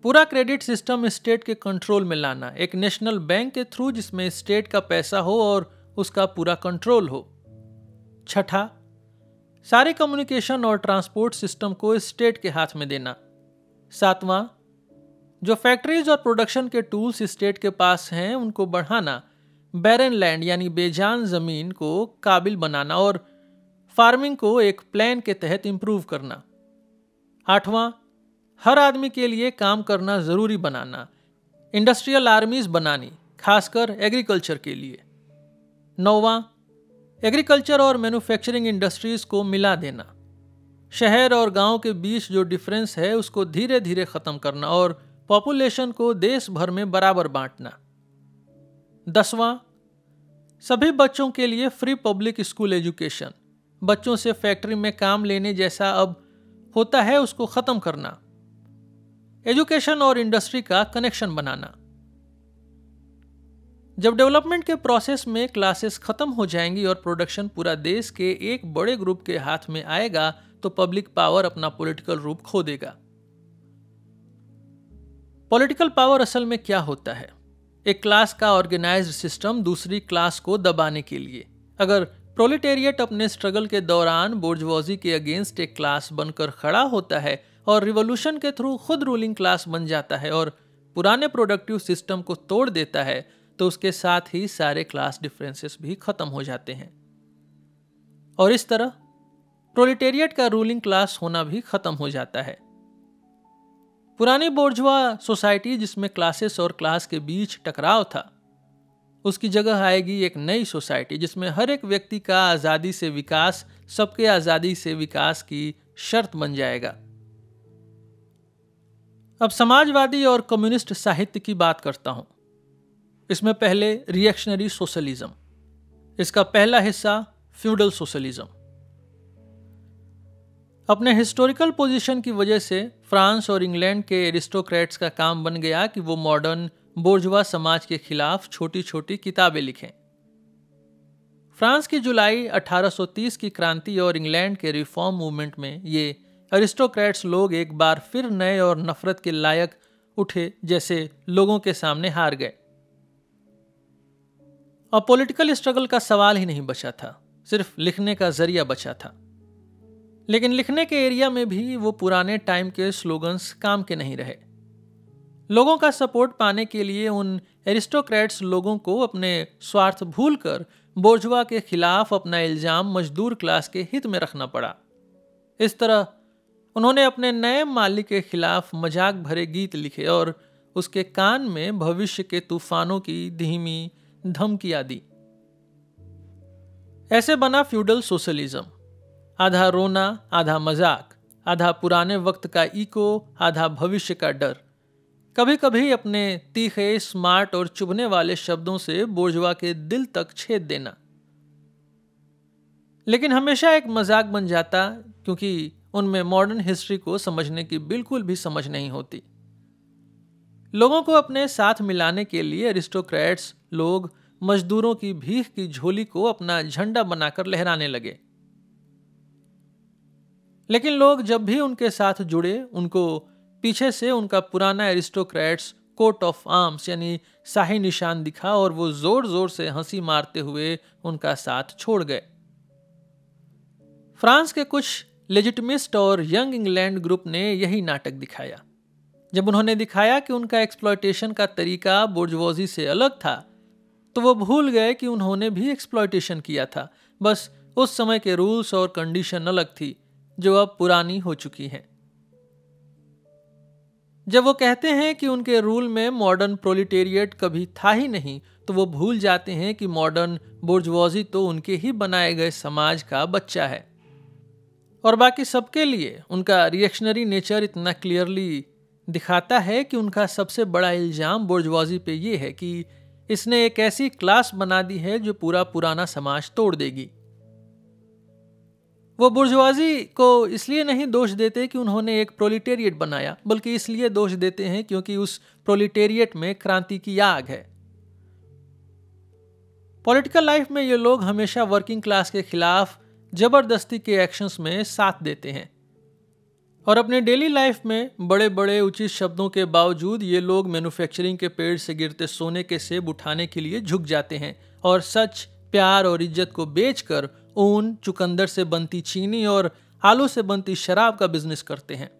पूरा क्रेडिट सिस्टम स्टेट के कंट्रोल में लाना, एक नेशनल बैंक के थ्रू जिसमें स्टेट का पैसा हो और उसका पूरा कंट्रोल हो। छठा, सारे कम्युनिकेशन और ट्रांसपोर्ट सिस्टम को स्टेट के हाथ में देना। सातवां, जो फैक्ट्रीज और प्रोडक्शन के टूल्स स्टेट के पास हैं उनको बढ़ाना, बैरन लैंड यानी बेजान जमीन को काबिल बनाना और फार्मिंग को एक प्लान के तहत इंप्रूव करना। आठवां, हर आदमी के लिए काम करना जरूरी बनाना, इंडस्ट्रियल आर्मीज बनानी, खासकर एग्रीकल्चर के लिए। नौवां, एग्रीकल्चर और मैन्युफैक्चरिंग इंडस्ट्रीज को मिला देना, शहर और गांव के बीच जो डिफरेंस है उसको धीरे धीरे खत्म करना और पॉपुलेशन को देश भर में बराबर बांटना। 10वां, सभी बच्चों के लिए फ्री पब्लिक स्कूल एजुकेशन, बच्चों से फैक्ट्री में काम लेने जैसा अब होता है उसको खत्म करना, एजुकेशन और इंडस्ट्री का कनेक्शन बनाना। जब डेवलपमेंट के प्रोसेस में क्लासेस खत्म हो जाएंगी और प्रोडक्शन पूरा देश के एक बड़े ग्रुप के हाथ में आएगा तो पब्लिक पावर अपना पॉलिटिकल रूप खो देगा। पॉलिटिकल पावर असल में क्या होता है? एक क्लास का ऑर्गेनाइज्ड सिस्टम दूसरी क्लास को दबाने के लिए। अगर प्रोलेटेरिएट अपने स्ट्रगल के दौरान बोर्जवाजी के अगेंस्ट एक क्लास बनकर खड़ा होता है और रिवॉल्यूशन के थ्रू खुद रूलिंग क्लास बन जाता है और पुराने प्रोडक्टिव सिस्टम को तोड़ देता है, तो उसके साथ ही सारे क्लास डिफरेंसेस भी खत्म हो जाते हैं और इस तरह प्रोलेटेरिएट का रूलिंग क्लास होना भी खत्म हो जाता है। पुरानी बोर्जुआ सोसाइटी जिसमें क्लासेस और क्लास के बीच टकराव था, उसकी जगह आएगी एक नई सोसाइटी जिसमें हर एक व्यक्ति का आज़ादी से विकास सबके आज़ादी से विकास की शर्त बन जाएगा। अब समाजवादी और कम्युनिस्ट साहित्य की बात करता हूं। इसमें पहले रिएक्शनरी सोशलिज्म, इसका पहला हिस्सा फ्यूडल सोशलिज्म। अपने हिस्टोरिकल पोजीशन की वजह से फ्रांस और इंग्लैंड के एरिस्टोक्रेट्स का काम बन गया कि वो मॉडर्न बोर्जुआ समाज के खिलाफ छोटी छोटी किताबें लिखें। फ्रांस की जुलाई 1830 की क्रांति और इंग्लैंड के रिफॉर्म मूवमेंट में ये एरिस्टोक्रेट्स लोग एक बार फिर नए और नफरत के लायक उठे जैसे लोगों के सामने हार गए। अब पॉलिटिकल स्ट्रगल का सवाल ही नहीं बचा था, सिर्फ लिखने का जरिया बचा था। लेकिन लिखने के एरिया में भी वो पुराने टाइम के स्लोगन्स काम के नहीं रहे। लोगों का सपोर्ट पाने के लिए उन एरिस्टोक्रेट्स लोगों को अपने स्वार्थ भूलकर बोर्जुआ के खिलाफ अपना इल्जाम मजदूर क्लास के हित में रखना पड़ा। इस तरह उन्होंने अपने नए मालिक के खिलाफ मजाक भरे गीत लिखे और उसके कान में भविष्य के तूफानों की धीमी धमकियां दी। ऐसे बना फ्यूडल सोशलिज्म, आधा रोना आधा मजाक, आधा पुराने वक्त का इको, आधा भविष्य का डर। कभी कभी अपने तीखे, स्मार्ट और चुभने वाले शब्दों से बोर्जुआ के दिल तक छेद देना, लेकिन हमेशा एक मजाक बन जाता क्योंकि उनमें मॉडर्न हिस्ट्री को समझने की बिल्कुल भी समझ नहीं होती। लोगों को अपने साथ मिलाने के लिए एरिस्टोक्रेट्स लोग मजदूरों की भीख की झोली को अपना झंडा बनाकर लहराने लगे। लेकिन लोग जब भी उनके साथ जुड़े, उनको पीछे से उनका पुराना एरिस्टोक्रेट्स कोट ऑफ आर्म्स यानी शाही निशान दिखा और वो जोर जोर से हंसी मारते हुए उनका साथ छोड़ गए। फ्रांस के कुछ लेजिटिमिस्ट और यंग इंग्लैंड ग्रुप ने यही नाटक दिखाया। जब उन्होंने दिखाया कि उनका एक्सप्लॉयटेशन का तरीका बुर्जुआजी से अलग था, तो वो भूल गए कि उन्होंने भी एक्सप्लॉयटेशन किया था, बस उस समय के रूल्स और कंडीशन अलग थी जो अब पुरानी हो चुकी हैं। जब वो कहते हैं कि उनके रूल में मॉडर्न प्रोलिटेरिएट कभी था ही नहीं, तो वो भूल जाते हैं कि मॉडर्न बुर्जुआजी तो उनके ही बनाए गए समाज का बच्चा है और बाकी सबके लिए उनका रिएक्शनरी नेचर इतना क्लियरली दिखाता है कि उनका सबसे बड़ा इल्जाम बुर्जुआजी पे ये है कि इसने एक ऐसी क्लास बना दी है जो पूरा पुराना समाज तोड़ देगी। वो बुर्जुआजी को इसलिए नहीं दोष देते कि उन्होंने एक प्रोलिटेरिएट बनाया, बल्कि इसलिए दोष देते हैं क्योंकि उस प्रोलिटेरिएट में क्रांति की आग है। पॉलिटिकल लाइफ में ये लोग हमेशा वर्किंग क्लास के खिलाफ जबरदस्ती के एक्शंस में साथ देते हैं और अपने डेली लाइफ में बड़े बड़े उचित शब्दों के बावजूद ये लोग मैन्युफैक्चरिंग के पेड़ से गिरते सोने के सेब उठाने के लिए झुक जाते हैं और सच, प्यार और इज्जत को बेचकर ऊन, चुकंदर से बनती चीनी और आलू से बनती शराब का बिजनेस करते हैं।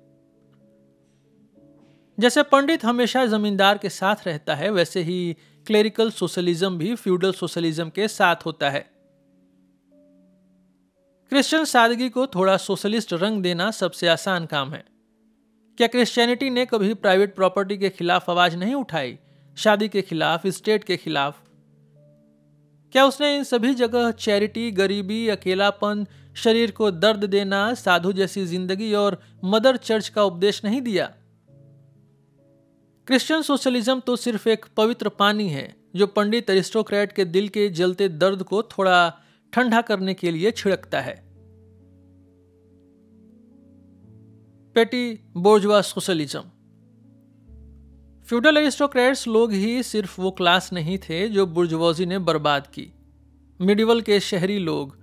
जैसे पंडित हमेशा जमींदार के साथ रहता है, वैसे ही क्लेरिकल सोशलिज्म भी फ्यूडल सोशलिज्म के साथ होता है। क्रिश्चियन सादगी को थोड़ा सोशलिस्ट रंग देना सबसे आसान काम है। क्या क्रिश्चियनिटी ने कभी प्राइवेट प्रॉपर्टी के खिलाफ आवाज नहीं उठाई? शादी के खिलाफ, स्टेट के खिलाफ? क्या उसने इन सभी जगह चैरिटी, गरीबी, अकेलापन, शरीर को दर्द देना, साधु जैसी जिंदगी और मदर चर्च का उपदेश नहीं दिया? क्रिश्चियन सोशलिज्म तो सिर्फ एक पवित्र पानी है जो पंडित एरिस्टोक्रेट के दिल के जलते दर्द को थोड़ा ठंडा करने के लिए छिड़कता है। पेटी बोर्जुआ सोशलिज्म। फ्यूडल एरिस्टोक्रेट्स लोग ही सिर्फ वो क्लास नहीं थे जो बुर्जुआजी ने बर्बाद की। मिडिवल के शहरी लोग,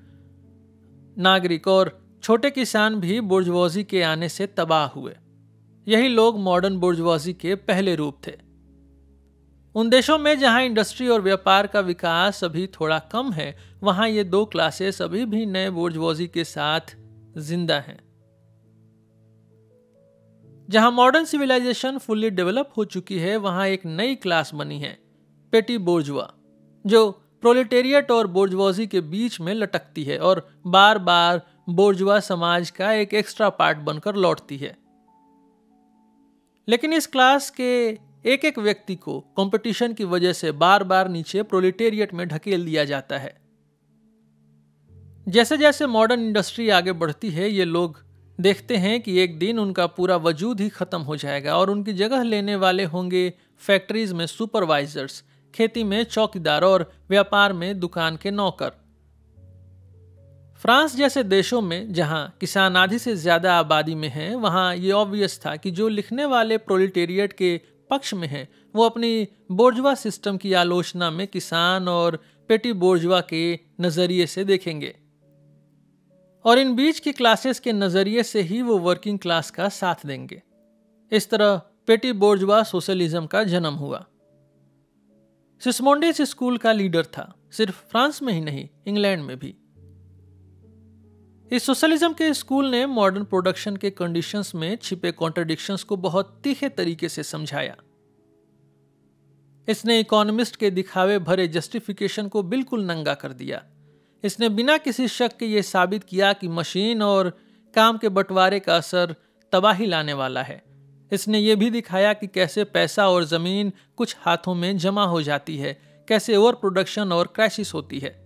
नागरिक और छोटे किसान भी बुर्जुआजी के आने से तबाह हुए। यही लोग मॉडर्न बुर्जुआजी के पहले रूप थे। उन देशों में जहां इंडस्ट्री और व्यापार का विकास अभी थोड़ा कम है, वहां ये दो क्लासेस अभी भी नए बुर्जुआजी के साथ जिंदा हैं। जहां मॉडर्न सिविलाइजेशन फुल्ली डेवलप हो चुकी है, वहां एक नई क्लास बनी है, पेटी बोर्जुआ, जो प्रोलेटेरिएट और बोर्जुआजी के बीच में लटकती है और बार बार बोर्जुआ समाज का एक एक्स्ट्रा पार्ट बनकर लौटती है। लेकिन इस क्लास के एक एक व्यक्ति को कंपटीशन की वजह से बार बार नीचे प्रोलेटेरिएट में ढकेल दिया जाता है। जैसे जैसे मॉडर्न इंडस्ट्री आगे बढ़ती है, ये लोग देखते हैं कि एक दिन उनका पूरा वजूद ही खत्म हो जाएगा और उनकी जगह लेने वाले होंगे फैक्ट्रीज में सुपरवाइजर्स, खेती में चौकीदार और व्यापार में दुकान के नौकर। फ्रांस जैसे देशों में जहां किसान आधी से ज्यादा आबादी में हैं, वहां ये ऑब्वियस था कि जो लिखने वाले प्रोलेटेरिएट के पक्ष में हैं, वो अपनी बोर्जुआ सिस्टम की आलोचना में किसान और पेटी बोर्जुआ के नजरिए से देखेंगे और इन बीच की क्लासेस के नजरिए से ही वो वर्किंग क्लास का साथ देंगे। इस तरह पेटी बोर्जुआ सोशलिज्म का जन्म हुआ। सिस्मोंडिस स्कूल का लीडर था, सिर्फ फ्रांस में ही नहीं, इंग्लैंड में भी। इस सोशलिज्म के स्कूल ने मॉडर्न प्रोडक्शन के कंडीशंस में छिपे कॉन्ट्रडिक्शंस को बहुत तीखे तरीके से समझाया। इसने इकोनॉमिस्ट के दिखावे भरे जस्टिफिकेशन को बिल्कुल नंगा कर दिया। इसने बिना किसी शक के ये साबित किया कि मशीन और काम के बंटवारे का असर तबाही लाने वाला है। इसने ये भी दिखाया कि कैसे पैसा और जमीन कुछ हाथों में जमा हो जाती है, कैसे ओवर प्रोडक्शन और क्राइसिस होती है।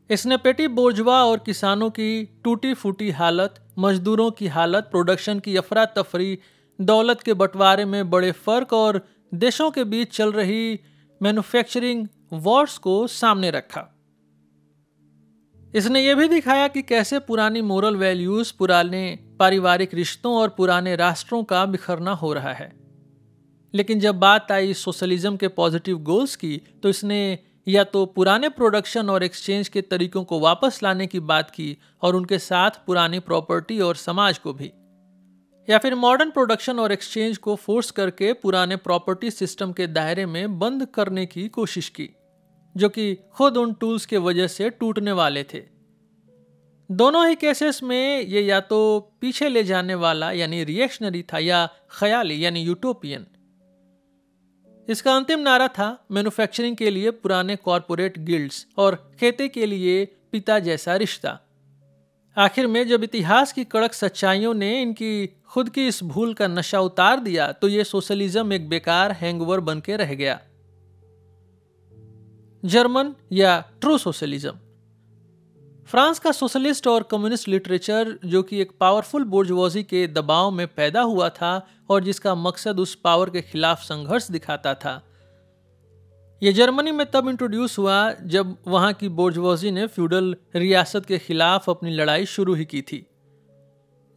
इसने पेटी बोर्जुआ और किसानों की टूटी फूटी हालत, मजदूरों की हालत, प्रोडक्शन की अफरा तफरी, दौलत के बंटवारे में बड़े फर्क और देशों के बीच चल रही मैन्युफैक्चरिंग वॉर्स को सामने रखा। इसने यह भी दिखाया कि कैसे पुरानी मोरल वैल्यूज, पुराने पारिवारिक रिश्तों और पुराने राष्ट्रों का बिखरना हो रहा है। लेकिन जब बात आई सोशलिज्म के पॉजिटिव गोल्स की तो इसने या तो पुराने प्रोडक्शन और एक्सचेंज के तरीकों को वापस लाने की बात की और उनके साथ पुरानी प्रॉपर्टी और समाज को भी, या फिर मॉडर्न प्रोडक्शन और एक्सचेंज को फोर्स करके पुराने प्रॉपर्टी सिस्टम के दायरे में बंद करने की कोशिश की, जो कि खुद उन टूल्स के वजह से टूटने वाले थे। दोनों ही केसेस में ये या तो पीछे ले जाने वाला यानी रिएक्शनरी था या ख्याली यानी यूटोपियन। इसका अंतिम नारा था मैन्युफैक्चरिंग के लिए पुराने कॉरपोरेट गिल्ड्स और खेती के लिए पिता जैसा रिश्ता। आखिर में जब इतिहास की कड़क सच्चाइयों ने इनकी खुद की इस भूल का नशा उतार दिया तो ये सोशलिज्म एक बेकार हैंगओवर बन के रह गया। जर्मन या ट्रू सोशलिज्म। फ्रांस का सोशलिस्ट और कम्युनिस्ट लिटरेचर, जो कि एक पावरफुल बोर्जवाजी के दबाव में पैदा हुआ था और जिसका मकसद उस पावर के खिलाफ संघर्ष दिखाता था, ये जर्मनी में तब इंट्रोड्यूस हुआ जब वहां की बोर्जवाजी ने फ्यूडल रियासत के खिलाफ अपनी लड़ाई शुरू ही की थी।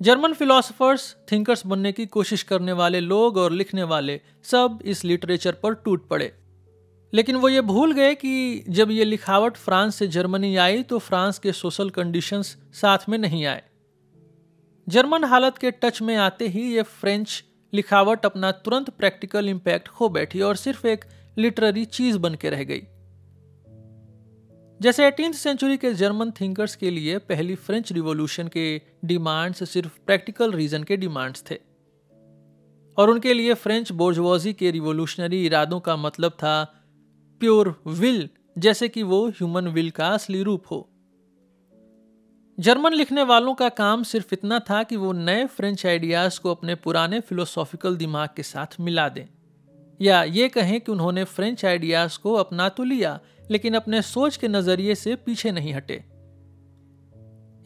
जर्मन फिलोसोफर्स, थिंकर्स बनने की कोशिश करने वाले लोग और लिखने वाले सब इस लिटरेचर पर टूट पड़े, लेकिन वो ये भूल गए कि जब ये लिखावट फ्रांस से जर्मनी आई तो फ्रांस के सोशल कंडीशंस साथ में नहीं आए। जर्मन हालत के टच में आते ही ये फ्रेंच लिखावट अपना तुरंत प्रैक्टिकल इम्पैक्ट खो बैठी और सिर्फ एक लिटरेरी चीज बन के रह गई। जैसे 18th सेंचुरी के जर्मन थिंकर्स के लिए पहली फ्रेंच रिवॉल्यूशन के डिमांड्स सिर्फ प्रैक्टिकल रीजन के डिमांड्स थे और उनके लिए फ्रेंच बोर्जवाजी के रिवॉल्यूशनरी इरादों का मतलब था प्योर विल, जैसे कि वो ह्यूमन विल का असली रूप हो। जर्मन लिखने वालों का काम सिर्फ इतना था कि वो नए फ्रेंच आइडियाज को अपने पुराने फिलोसॉफिकल दिमाग के साथ मिला दें, या ये कहें कि उन्होंने फ्रेंच आइडियाज को अपना तो लिया लेकिन अपने सोच के नजरिए से पीछे नहीं हटे।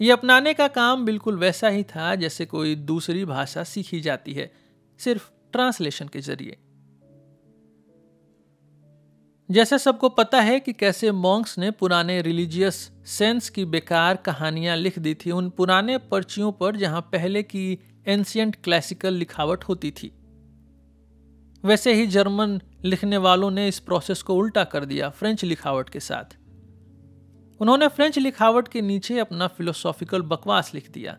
ये अपनाने का काम बिल्कुल वैसा ही था जैसे कोई दूसरी भाषा सीखी जाती है, सिर्फ ट्रांसलेशन के जरिए। जैसे सबको पता है कि कैसे मॉन्क्स ने पुराने रिलीजियस सेंस की बेकार कहानियां लिख दी थी उन पुराने पर्चियों पर जहां पहले की एंशिएंट क्लासिकल लिखावट होती थी, वैसे ही जर्मन लिखने वालों ने इस प्रोसेस को उल्टा कर दिया फ्रेंच लिखावट के साथ। उन्होंने फ्रेंच लिखावट के नीचे अपना फिलोसॉफिकल बकवास लिख दिया।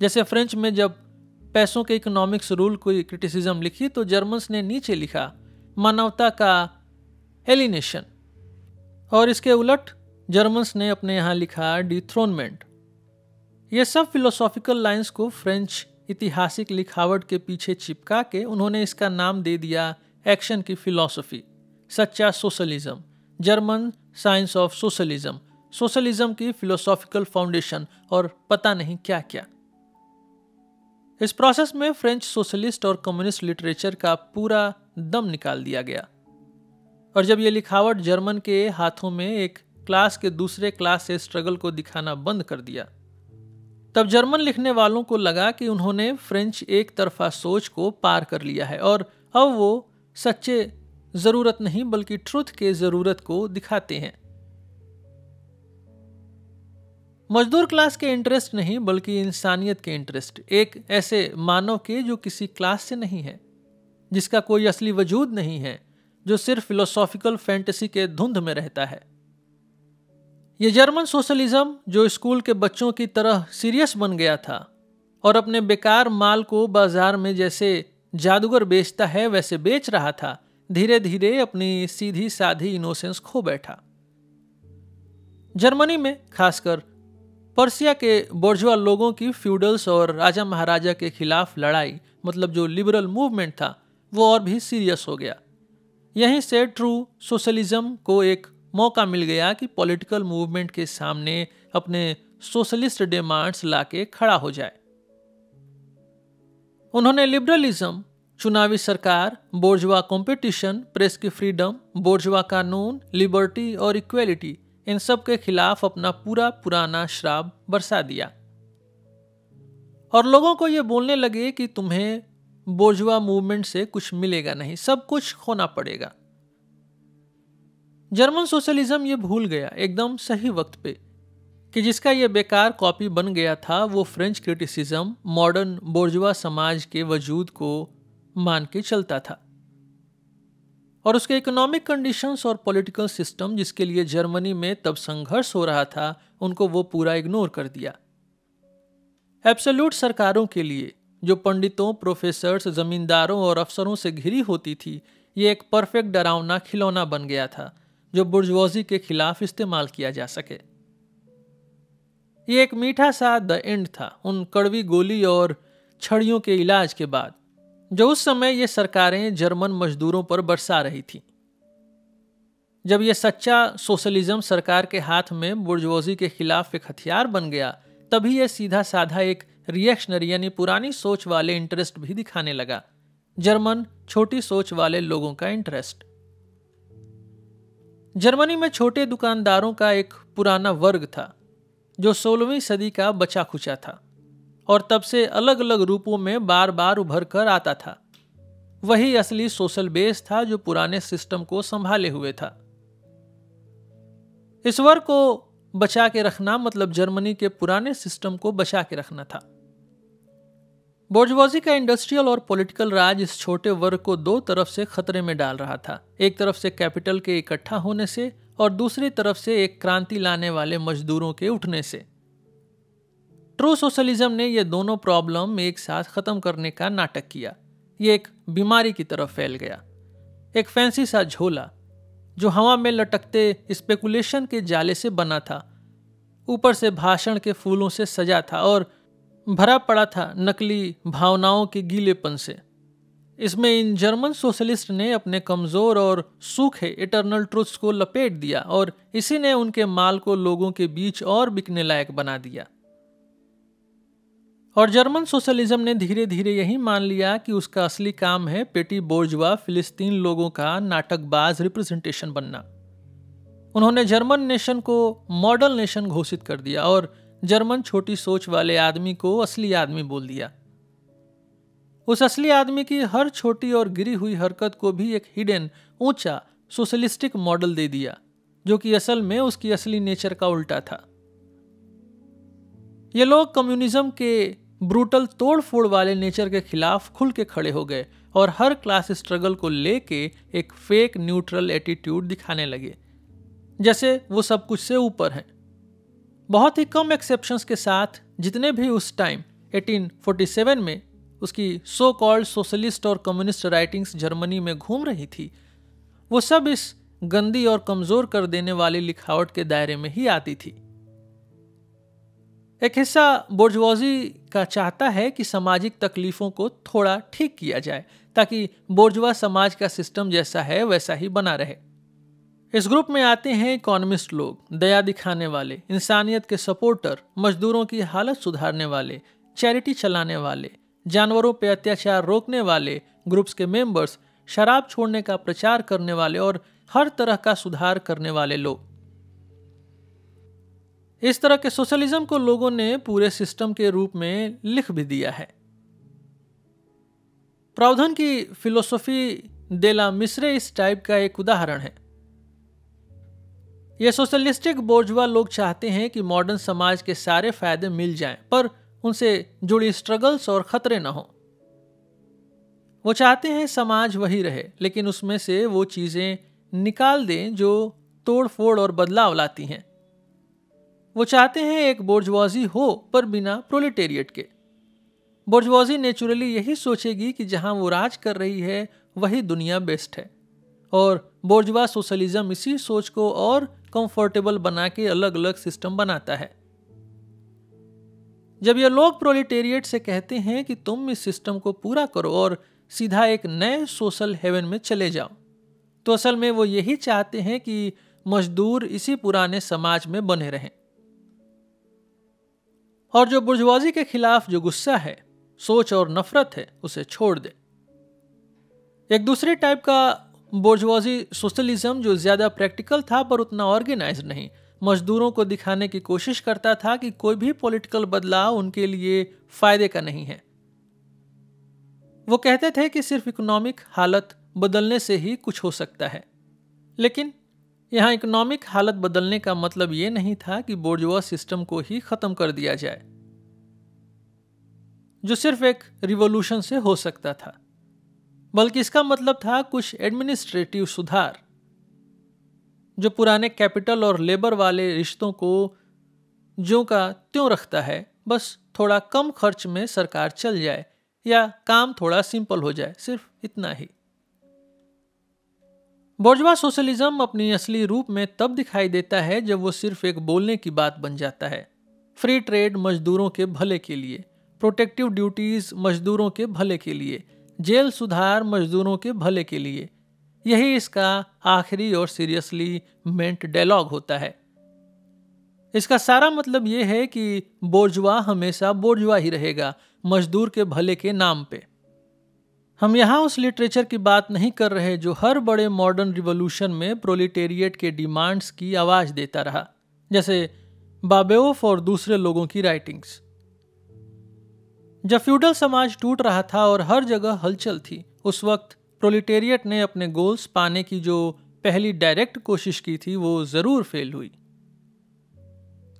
जैसे फ्रेंच में जब पैसों के इकोनॉमिक्स रूल कोई क्रिटिसिज्म लिखी तो जर्मन्स ने नीचे लिखा मानवता का एलिनेशन, और इसके उलट जर्मन्स ने अपने यहाँ लिखा डिथ्रोनमेंट। ये सब फिलोसॉफिकल लाइंस को फ्रेंच ऐतिहासिक लिखावट के पीछे चिपका के उन्होंने इसका नाम दे दिया एक्शन की फिलॉसफी, सच्चा socialism, German science of socialism, socialism की फिलोसॉफिकल फाउंडेशन और पता नहीं क्या क्या। इस प्रोसेस में फ्रेंच सोशलिस्ट और कम्युनिस्ट लिटरेचर का पूरा दम निकाल दिया गया, और जब ये लिखावट जर्मन के हाथों में एक क्लास के दूसरे क्लास से स्ट्रगल को दिखाना बंद कर दिया, तब जर्मन लिखने वालों को लगा कि उन्होंने फ्रेंच एक तरफा सोच को पार कर लिया है और अब वो सच्चे जरूरत नहीं बल्कि ट्रुथ के जरूरत को दिखाते हैं। मजदूर क्लास के इंटरेस्ट नहीं बल्कि इंसानियत के इंटरेस्ट, एक ऐसे मानव के जो किसी क्लास से नहीं है, जिसका कोई असली वजूद नहीं है, जो सिर्फ फिलोसॉफिकल फैंटेसी के धुंध में रहता है। ये जर्मन सोशलिज्म जो स्कूल के बच्चों की तरह सीरियस बन गया था और अपने बेकार माल को बाजार में जैसे जादूगर बेचता है वैसे बेच रहा था, धीरे धीरे अपनी सीधी साधी इनोसेंस खो बैठा। जर्मनी में खासकर पर्सिया के बोर्जवा लोगों की फ्यूडल्स और राजा महाराजा के खिलाफ लड़ाई, मतलब जो लिबरल मूवमेंट था, वो और भी सीरियस हो गया। यहीं से ट्रू सोशलिज्म को एक मौका मिल गया कि पॉलिटिकल मूवमेंट के सामने अपने सोशलिस्ट डिमांड्स लाके खड़ा हो जाए। उन्होंने लिबरलिज्म, चुनावी सरकार, बोर्जवा कंपटीशन, प्रेस की फ्रीडम, बोर्जवा कानून, लिबर्टी और इक्वेलिटी, इन सब के खिलाफ अपना पूरा पुराना श्राप बरसा दिया और लोगों को ये बोलने लगे कि तुम्हें बोर्जवा मूवमेंट से कुछ मिलेगा नहीं, सब कुछ खोना पड़ेगा। जर्मन सोशलिज्म ये भूल गया एकदम सही वक्त पे कि जिसका ये बेकार कॉपी बन गया था वो फ्रेंच क्रिटिसिज्म मॉडर्न बोर्जवा समाज के वजूद को मान के चलता था। और उसके इकोनॉमिक कंडीशंस और पॉलिटिकल सिस्टम जिसके लिए जर्मनी में तब संघर्ष हो रहा था, उनको वो पूरा इग्नोर कर दिया। एब्सोल्यूट सरकारों के लिए, जो पंडितों, प्रोफेसर्स, जमींदारों और अफसरों से घिरी होती थी, ये एक परफेक्ट डरावना खिलौना बन गया था जो बुर्जुआजी के खिलाफ इस्तेमाल किया जा सके। ये एक मीठा सा द एंड था उन कड़वी गोली और छड़ियों के इलाज के बाद जो उस समय ये सरकारें जर्मन मजदूरों पर बरसा रही थी। जब ये सच्चा सोशलिज्म सरकार के हाथ में बुर्जुआजी के खिलाफ एक हथियार बन गया, तभी ये सीधा साधा एक रिएक्शनरी यानी पुरानी सोच वाले इंटरेस्ट भी दिखाने लगा, जर्मन छोटी सोच वाले लोगों का इंटरेस्ट। जर्मनी में छोटे दुकानदारों का एक पुराना वर्ग था जो 16वीं सदी का बचा खुचा था और तब से अलग अलग रूपों में बार बार उभर कर आता था। वही असली सोशल बेस था जो पुराने सिस्टम को संभाले हुए था। इस वर्ग को बचा के रखना मतलब जर्मनी के पुराने सिस्टम को बचा के रखना था। बुर्जुआजी का इंडस्ट्रियल और पॉलिटिकल राज इस छोटे वर्ग को दो तरफ से खतरे में डाल रहा था, एक तरफ से कैपिटल के इकट्ठा होने से और दूसरी तरफ से एक क्रांति लाने वाले मजदूरों के उठने से। ट्रू सोशलिज्म ने ये दोनों प्रॉब्लम एक साथ खत्म करने का नाटक किया। ये एक बीमारी की तरफ फैल गया, एक फैंसी सा झोला जो हवा में लटकते स्पेकुलेशन के जाले से बना था, ऊपर से भाषण के फूलों से सजा था और भरा पड़ा था नकली भावनाओं के गीलेपन से। इसमें इन जर्मन सोशलिस्ट ने अपने कमजोर और सूखे इटर्नल ट्रुथ्स को लपेट दिया और इसी ने उनके माल को लोगों के बीच और बिकने लायक बना दिया। और जर्मन सोशलिज्म ने धीरे धीरे यही मान लिया कि उसका असली काम है पेटी बोर्जुआ फिलिस्तीन लोगों का नाटकबाज रिप्रेजेंटेशन बनना। उन्होंने जर्मन नेशन को मॉडल नेशन घोषित कर दिया और जर्मन छोटी सोच वाले आदमी को असली आदमी बोल दिया। उस असली आदमी की हर छोटी और गिरी हुई हरकत को भी एक हिडन ऊंचा सोशलिस्टिक मॉडल दे दिया जो कि असल में उसकी असली नेचर का उल्टा था। ये लोग कम्युनिज्म के ब्रूटल तोड़-फोड़ वाले नेचर के खिलाफ खुल के खड़े हो गए और हर क्लास स्ट्रगल को लेके एक फेक न्यूट्रल एटीट्यूड दिखाने लगे, जैसे वो सब कुछ से ऊपर हैं। बहुत ही कम एक्सेप्शंस के साथ जितने भी उस टाइम 1847 में उसकी सो कॉल्ड सोशलिस्ट और कम्युनिस्ट राइटिंग्स जर्मनी में घूम रही थी, वो सब इस गंदी और कमजोर कर देने वाली लिखावट के दायरे में ही आती थी। एक हिस्सा बुर्जुआजी का चाहता है कि सामाजिक तकलीफों को थोड़ा ठीक किया जाए ताकि बुर्जुआ समाज का सिस्टम जैसा है वैसा ही बना रहे। इस ग्रुप में आते हैं इकोनॉमिस्ट लोग, दया दिखाने वाले, इंसानियत के सपोर्टर, मजदूरों की हालत सुधारने वाले, चैरिटी चलाने वाले, जानवरों पे अत्याचार रोकने वाले, ग्रुप्स के मेंबर्स, शराब छोड़ने का प्रचार करने वाले और हर तरह का सुधार करने वाले लोग। इस तरह के सोशलिज्म को लोगों ने पूरे सिस्टम के रूप में लिख भी दिया है। प्रावधन की फिलोसफी देला मिस्रे इस टाइप का एक उदाहरण है। ये सोशलिस्टिक बोर्जुआ लोग चाहते हैं कि मॉडर्न समाज के सारे फायदे मिल जाएं, पर उनसे जुड़ी स्ट्रगल्स और खतरे ना हो। वो चाहते हैं समाज वही रहे, लेकिन उसमें से वो चीजें निकाल दें जो तोड़ फोड़ और बदलाव लाती हैं। वो चाहते हैं एक बोर्जुआजी हो पर बिना प्रोलेटेरिएट के। बोर्जुआजी नेचुरली यही सोचेगी कि जहां वो राज कर रही है वही दुनिया बेस्ट है, और बोर्जुआ सोशलिज्म इसी सोच को और कंफर्टेबल बना के अलग अलग सिस्टम बनाता है। जब ये लोग प्रोलेटेरिएट से कहते हैं कि तुम इस सिस्टम को पूरा करो और सीधा एक नए सोशल हेवन में चले जाओ, तो असल में वो यही चाहते हैं कि मजदूर इसी पुराने समाज में बने रहें। और जो बुर्जुआजी के खिलाफ जो गुस्सा है, सोच और नफरत है, उसे छोड़ दे। एक दूसरे टाइप का बुर्जुआजी सोशलिज्म जो ज्यादा प्रैक्टिकल था पर उतना ऑर्गेनाइज्ड नहीं, मजदूरों को दिखाने की कोशिश करता था कि कोई भी पॉलिटिकल बदलाव उनके लिए फायदे का नहीं है। वो कहते थे कि सिर्फ इकोनॉमिक हालत बदलने से ही कुछ हो सकता है, लेकिन यहाँ इकोनॉमिक हालत बदलने का मतलब ये नहीं था कि बोर्जुआ सिस्टम को ही खत्म कर दिया जाए, जो सिर्फ एक रिवॉल्यूशन से हो सकता था। बल्कि इसका मतलब था कुछ एडमिनिस्ट्रेटिव सुधार जो पुराने कैपिटल और लेबर वाले रिश्तों को ज्यों का त्यों रखता है, बस थोड़ा कम खर्च में सरकार चल जाए या काम थोड़ा सिंपल हो जाए, सिर्फ इतना ही। बोर्जवा सोशलिज्म अपनी असली रूप में तब दिखाई देता है जब वो सिर्फ एक बोलने की बात बन जाता है। फ्री ट्रेड मजदूरों के भले के लिए, प्रोटेक्टिव ड्यूटीज मजदूरों के भले के लिए, जेल सुधार मजदूरों के भले के लिए, यही इसका आखिरी और सीरियसली मेंट डायलॉग होता है। इसका सारा मतलब यह है कि बोर्जवा हमेशा बोर्जवा ही रहेगा, मजदूर के भले के नाम पे। हम यहाँ उस लिटरेचर की बात नहीं कर रहे जो हर बड़े मॉडर्न रिवॉल्यूशन में प्रोलिटेरिएट के डिमांड्स की आवाज देता रहा, जैसे बाबेओफ और दूसरे लोगों की राइटिंग्स। जब फ्यूडल समाज टूट रहा था और हर जगह हलचल थी, उस वक्त प्रोलिटेरिएट ने अपने गोल्स पाने की जो पहली डायरेक्ट कोशिश की थी वो जरूर फेल हुई,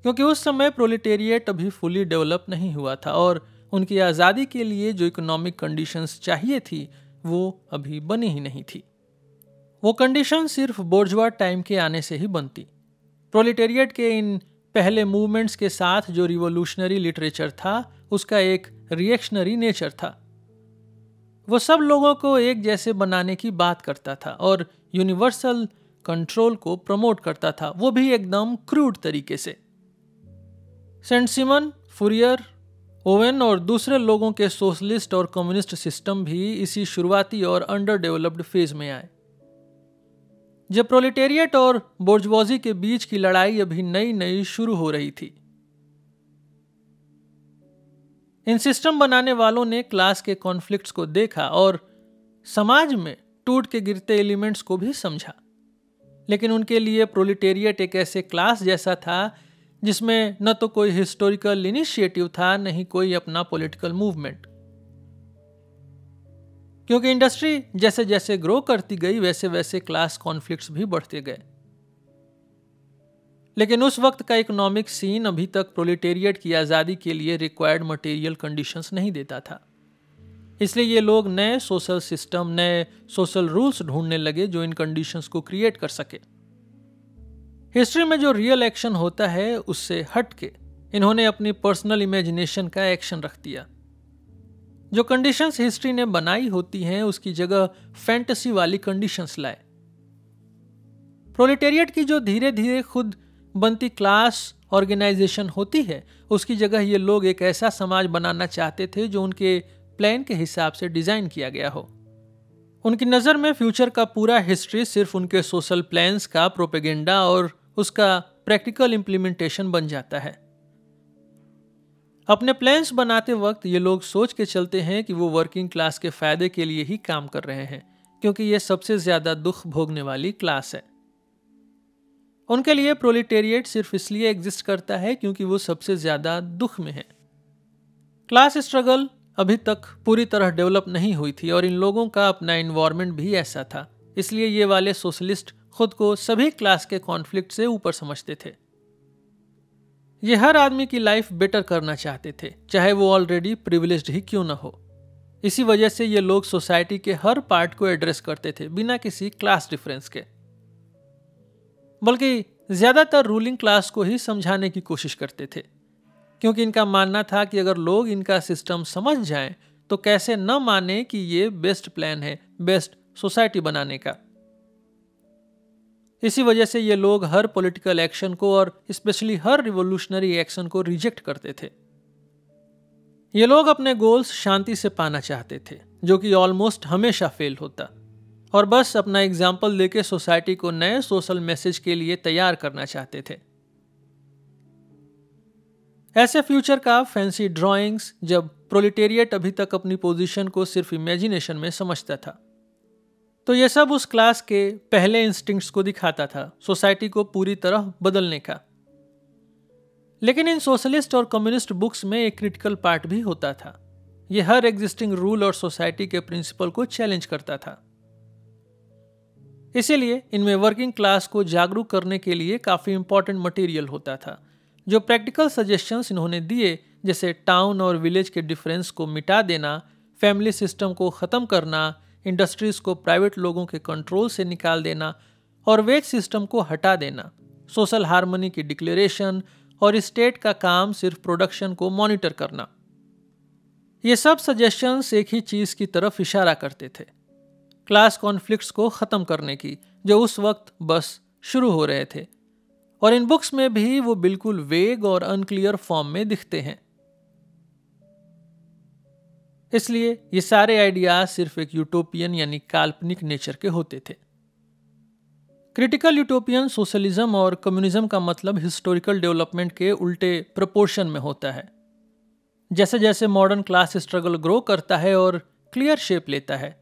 क्योंकि उस समय प्रोलिटेरिएट अभी फुली डेवलप नहीं हुआ था और उनकी आज़ादी के लिए जो इकोनॉमिक कंडीशंस चाहिए थी वो अभी बनी ही नहीं थी। वो कंडीशन सिर्फ बोर्जवा टाइम के आने से ही बनती। प्रोलिटेरिएट के इन पहले मूवमेंट्स के साथ जो रिवॉल्यूशनरी लिटरेचर था उसका एक रिएक्शनरी नेचर था। वो सब लोगों को एक जैसे बनाने की बात करता था और यूनिवर्सल कंट्रोल को प्रमोट करता था, वो भी एकदम क्रूड तरीके से। सेंट सिमन, फुरियर, ओवेन और दूसरे लोगों के सोशलिस्ट और कम्युनिस्ट सिस्टम भी इसी शुरुआती और अंडर डेवलप्ड फेज में आए। जब प्रोलिटेरिएट और बोर्जवाजी के बीच की लड़ाई अभी नई नई शुरू हो रही थी, इन सिस्टम बनाने वालों ने क्लास के कॉन्फ्लिक्ट्स को देखा और समाज में टूट के गिरते एलिमेंट्स को भी समझा। लेकिन उनके लिए प्रोलिटेरिएट एक ऐसे क्लास जैसा था जिसमें न तो कोई हिस्टोरिकल इनिशिएटिव था, न ही कोई अपना पॉलिटिकल मूवमेंट। क्योंकि इंडस्ट्री जैसे जैसे ग्रो करती गई वैसे वैसे क्लास कॉन्फ्लिक्ट्स भी बढ़ते गए। लेकिन उस वक्त का इकोनॉमिक सीन अभी तक प्रोलिटेरिएट की आज़ादी के लिए रिक्वायर्ड मटेरियल कंडीशंस नहीं देता था। इसलिए ये लोग नए सोशल सिस्टम, नए सोशल रूल्स ढूंढने लगे जो इन कंडीशंस को क्रिएट कर सके। हिस्ट्री में जो रियल एक्शन होता है उससे हट के इन्होंने अपनी पर्सनल इमेजिनेशन का एक्शन रख दिया। जो कंडीशंस हिस्ट्री ने बनाई होती हैं उसकी जगह फैंटेसी वाली कंडीशंस लाए। प्रोलेटेरिएट की जो धीरे धीरे खुद बनती क्लास ऑर्गेनाइजेशन होती है उसकी जगह ये लोग एक ऐसा समाज बनाना चाहते थे जो उनके प्लान के हिसाब से डिजाइन किया गया हो। उनकी नज़र में फ्यूचर का पूरा हिस्ट्री सिर्फ उनके सोशल प्लान्स का प्रोपेगेंडा और उसका प्रैक्टिकल इम्प्लीमेंटेशन बन जाता है। अपने प्लान्स बनाते वक्त ये लोग सोच के चलते हैं कि वो वर्किंग क्लास के फायदे के लिए ही काम कर रहे हैं, क्योंकि ये सबसे ज्यादा दुख भोगने वाली क्लास है। उनके लिए प्रोलेटेरिएट सिर्फ इसलिए एग्जिस्ट करता है क्योंकि वो सबसे ज्यादा दुख में है। क्लास स्ट्रगल अभी तक पूरी तरह डेवलप नहीं हुई थी और इन लोगों का अपना इन्वायरमेंट भी ऐसा था, इसलिए ये वाले सोशलिस्ट खुद को सभी क्लास के कॉन्फ्लिक्ट से ऊपर समझते थे। ये हर आदमी की लाइफ बेटर करना चाहते थे, चाहे वो ऑलरेडी प्रिविलेज्ड ही क्यों ना हो। इसी वजह से ये लोग सोसाइटी के हर पार्ट को एड्रेस करते थे बिना किसी क्लास डिफरेंस के, बल्कि ज्यादातर रूलिंग क्लास को ही समझाने की कोशिश करते थे, क्योंकि इनका मानना था कि अगर लोग इनका सिस्टम समझ जाएं तो कैसे न माने कि ये बेस्ट प्लान है बेस्ट सोसाइटी बनाने का। इसी वजह से ये लोग हर पॉलिटिकल एक्शन को और स्पेशली हर रिवोल्यूशनरी एक्शन को रिजेक्ट करते थे। ये लोग अपने गोल्स शांति से पाना चाहते थे, जो कि ऑलमोस्ट हमेशा फेल होता, और बस अपना एग्जाम्पल देके सोसाइटी को नए सोशल मैसेज के लिए तैयार करना चाहते थे। ऐसे फ्यूचर का फैंसी ड्राइंग्स जब प्रोलेटेरिएट अभी तक अपनी पोजीशन को सिर्फ इमेजिनेशन में समझता था, तो यह सब उस क्लास के पहले इंस्टिंक्ट्स को दिखाता था, सोसाइटी को पूरी तरह बदलने का। लेकिन इन सोशलिस्ट और कम्युनिस्ट बुक्स में एक क्रिटिकल पार्ट भी होता था। यह हर एग्जिस्टिंग रूल और सोसाइटी के प्रिंसिपल को चैलेंज करता था। इसीलिए इनमें वर्किंग क्लास को जागरूक करने के लिए काफी इंपॉर्टेंट मटेरियल होता था। जो प्रैक्टिकल सजेशंस इन्होंने दिए, जैसे टाउन और विलेज के डिफरेंस को मिटा देना, फैमिली सिस्टम को खत्म करना, इंडस्ट्रीज को प्राइवेट लोगों के कंट्रोल से निकाल देना और वेज सिस्टम को हटा देना, सोशल हार्मनी की डिक्लेरेशन और स्टेट का काम सिर्फ प्रोडक्शन को मॉनिटर करना। ये सब सजेशंस एक ही चीज की तरफ इशारा करते थे, क्लास कॉन्फ्लिक्ट्स को खत्म करने की, जो उस वक्त बस शुरू हो रहे थे। और इन बुक्स में भी वो बिल्कुल वेग और अनक्लियर फॉर्म में दिखते हैं। इसलिए ये सारे आइडियाज सिर्फ एक यूटोपियन यानी काल्पनिक नेचर के होते थे। क्रिटिकल यूटोपियन सोशलिज्म और कम्युनिज्म का मतलब हिस्टोरिकल डेवलपमेंट के उल्टे प्रपोर्शन में होता है। जैसे जैसे मॉडर्न क्लास स्ट्रगल ग्रो करता है और क्लियर शेप लेता है,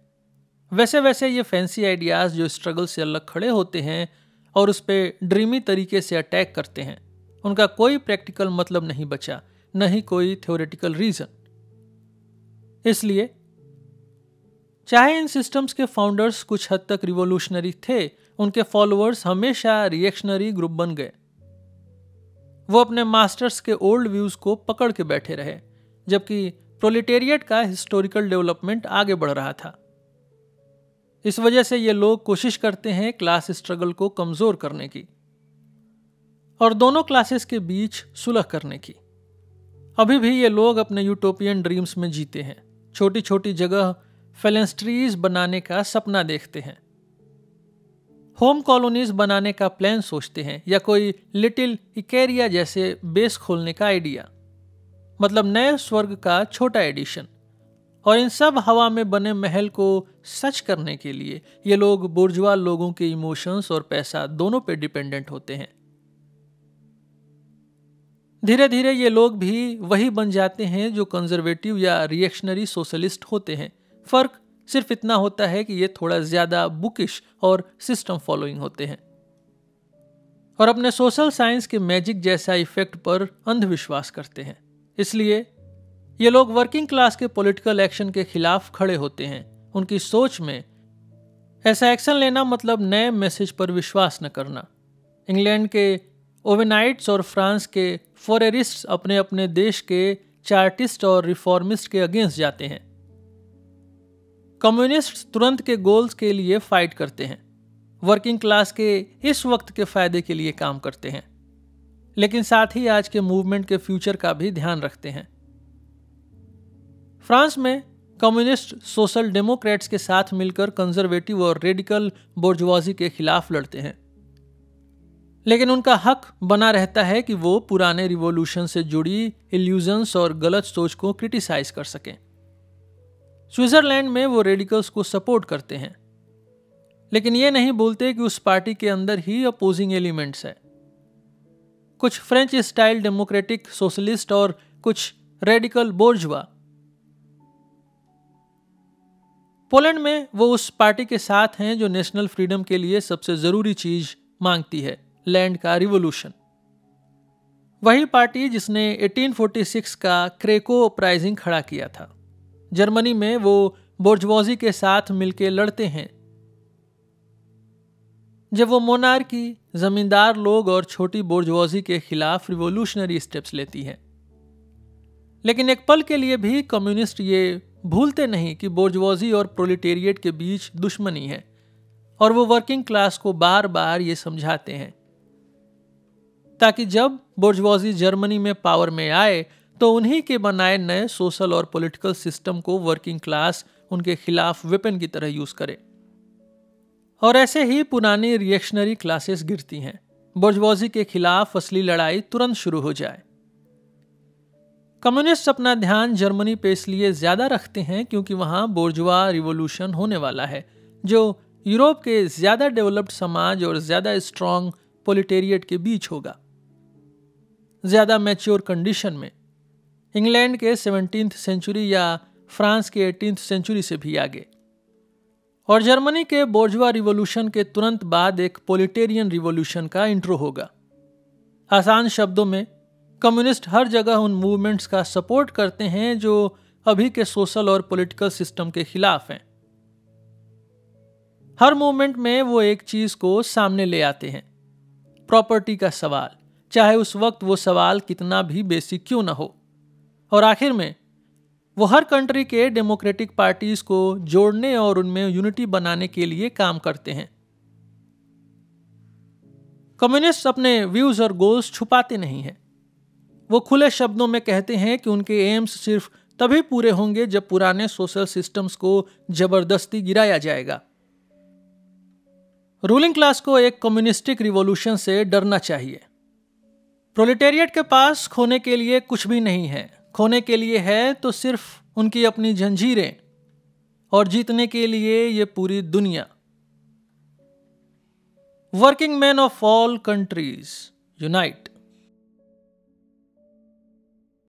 वैसे वैसे ये फैंसी आइडियाज जो स्ट्रगल से अलग खड़े होते हैं और उस पर ड्रीमी तरीके से अटैक करते हैं, उनका कोई प्रैक्टिकल मतलब नहीं बचा, न ही कोई थ्योरेटिकल रीजन। इसलिए चाहे इन सिस्टम्स के फाउंडर्स कुछ हद तक रिवोल्यूशनरी थे, उनके फॉलोअर्स हमेशा रिएक्शनरी ग्रुप बन गए। वो अपने मास्टर्स के ओल्ड व्यूज को पकड़ के बैठे रहे, जबकि प्रोलेटेरिएट का हिस्टोरिकल डेवलपमेंट आगे बढ़ रहा था। इस वजह से ये लोग कोशिश करते हैं क्लास स्ट्रगल को कमजोर करने की और दोनों क्लासेस के बीच सुलह करने की। अभी भी ये लोग अपने यूटोपियन ड्रीम्स में जीते हैं, छोटी छोटी जगह फेलेंस्ट्रीज बनाने का सपना देखते हैं, होम कॉलोनीज बनाने का प्लान सोचते हैं, या कोई लिटिल इकेरिया जैसे बेस खोलने का आइडिया, मतलब नए स्वर्ग का छोटा एडिशन। और इन सब हवा में बने महल को सच करने के लिए ये लोग बुर्जुआ लोगों के इमोशंस और पैसा दोनों पे डिपेंडेंट होते हैं। धीरे धीरे ये लोग भी वही बन जाते हैं जो कंजर्वेटिव या रिएक्शनरी सोशलिस्ट होते हैं। फर्क सिर्फ इतना होता है कि ये थोड़ा ज्यादा बुकिश और सिस्टम फॉलोइंग होते हैं और अपने सोशल साइंस के मैजिक जैसा इफेक्ट पर अंधविश्वास करते हैं। इसलिए ये लोग वर्किंग क्लास के पॉलिटिकल एक्शन के खिलाफ खड़े होते हैं। उनकी सोच में ऐसा एक्शन लेना मतलब नए मैसेज पर विश्वास न करना। इंग्लैंड के ओवेनाइट्स और फ्रांस के फोरेरिस्ट्स अपने अपने देश के चार्टिस्ट और रिफॉर्मिस्ट के अगेंस्ट जाते हैं। कम्युनिस्ट तुरंत के गोल्स के लिए फाइट करते हैं, वर्किंग क्लास के इस वक्त के फायदे के लिए काम करते हैं, लेकिन साथ ही आज के मूवमेंट के फ्यूचर का भी ध्यान रखते हैं। फ्रांस में कम्युनिस्ट सोशल डेमोक्रेट्स के साथ मिलकर कंजर्वेटिव और रेडिकल बोर्जुआजी के खिलाफ लड़ते हैं, लेकिन उनका हक बना रहता है कि वो पुराने रिवॉल्यूशन से जुड़ी इल्यूजन्स और गलत सोच को क्रिटिसाइज कर सकें। स्विट्जरलैंड में वो रेडिकल्स को सपोर्ट करते हैं, लेकिन ये नहीं बोलते कि उस पार्टी के अंदर ही अपोजिंग एलिमेंट्स है। कुछ फ्रेंच स्टाइल डेमोक्रेटिक सोशलिस्ट और कुछ रेडिकल बोर्जुआ। पोलैंड में वो उस पार्टी के साथ हैं जो नेशनल फ्रीडम के लिए सबसे जरूरी चीज मांगती है, लैंड का रिवॉल्यूशन। वही पार्टी जिसने 1846 का क्रेको अपराइजिंग खड़ा किया था। जर्मनी में वो बोर्जवाजी के साथ मिलकर लड़ते हैं जब वो मोनार्की, जमींदार लोग और छोटी बोर्जवाजी के खिलाफ रिवॉल्यूशनरी स्टेप्स लेती है। लेकिन एक पल के लिए भी कम्युनिस्ट ये भूलते नहीं कि बोर्जवाजी और प्रोलेटेरिएट के बीच दुश्मनी है, और वो वर्किंग क्लास को बार बार ये समझाते हैं ताकि जब बोर्जवाजी जर्मनी में पावर में आए तो उन्हीं के बनाए नए सोशल और पॉलिटिकल सिस्टम को वर्किंग क्लास उनके खिलाफ वेपन की तरह यूज करे। और ऐसे ही पुरानी रिएक्शनरी क्लासेस गिरती हैं, बोर्जवाजी के खिलाफ असली लड़ाई तुरंत शुरू हो जाए। कम्युनिस्ट अपना ध्यान जर्मनी पे इसलिए ज्यादा रखते हैं क्योंकि वहां बोर्जुआ रिवॉल्यूशन होने वाला है, जो यूरोप के ज्यादा डेवलप्ड समाज और ज्यादा स्ट्रांग प्रोलेटेरिएट के बीच होगा, ज्यादा मैच्योर कंडीशन में, इंग्लैंड के 17th सेंचुरी या फ्रांस के 18th सेंचुरी से भी आगे। और जर्मनी के बोर्जुआ रिवॉल्यूशन के तुरंत बाद एक प्रोलेटेरियन रिवॉल्यूशन का इंट्रो होगा। आसान शब्दों में, कम्युनिस्ट हर जगह उन मूवमेंट्स का सपोर्ट करते हैं जो अभी के सोशल और पॉलिटिकल सिस्टम के खिलाफ हैं। हर मूवमेंट में वो एक चीज को सामने ले आते हैं, प्रॉपर्टी का सवाल, चाहे उस वक्त वो सवाल कितना भी बेसिक क्यों ना हो। और आखिर में वो हर कंट्री के डेमोक्रेटिक पार्टीज को जोड़ने और उनमें यूनिटी बनाने के लिए काम करते हैं। कम्युनिस्ट अपने व्यूज और गोल्स छुपाते नहीं हैं। वो खुले शब्दों में कहते हैं कि उनके एम्स सिर्फ तभी पूरे होंगे जब पुराने सोशल सिस्टम्स को जबरदस्ती गिराया जाएगा। रूलिंग क्लास को एक कम्युनिस्टिक रिवॉल्यूशन से डरना चाहिए। प्रोलेटेरिएट के पास खोने के लिए कुछ भी नहीं है। खोने के लिए है तो सिर्फ उनकी अपनी जंजीरें, और जीतने के लिए ये पूरी दुनिया। Working man of all countries unite.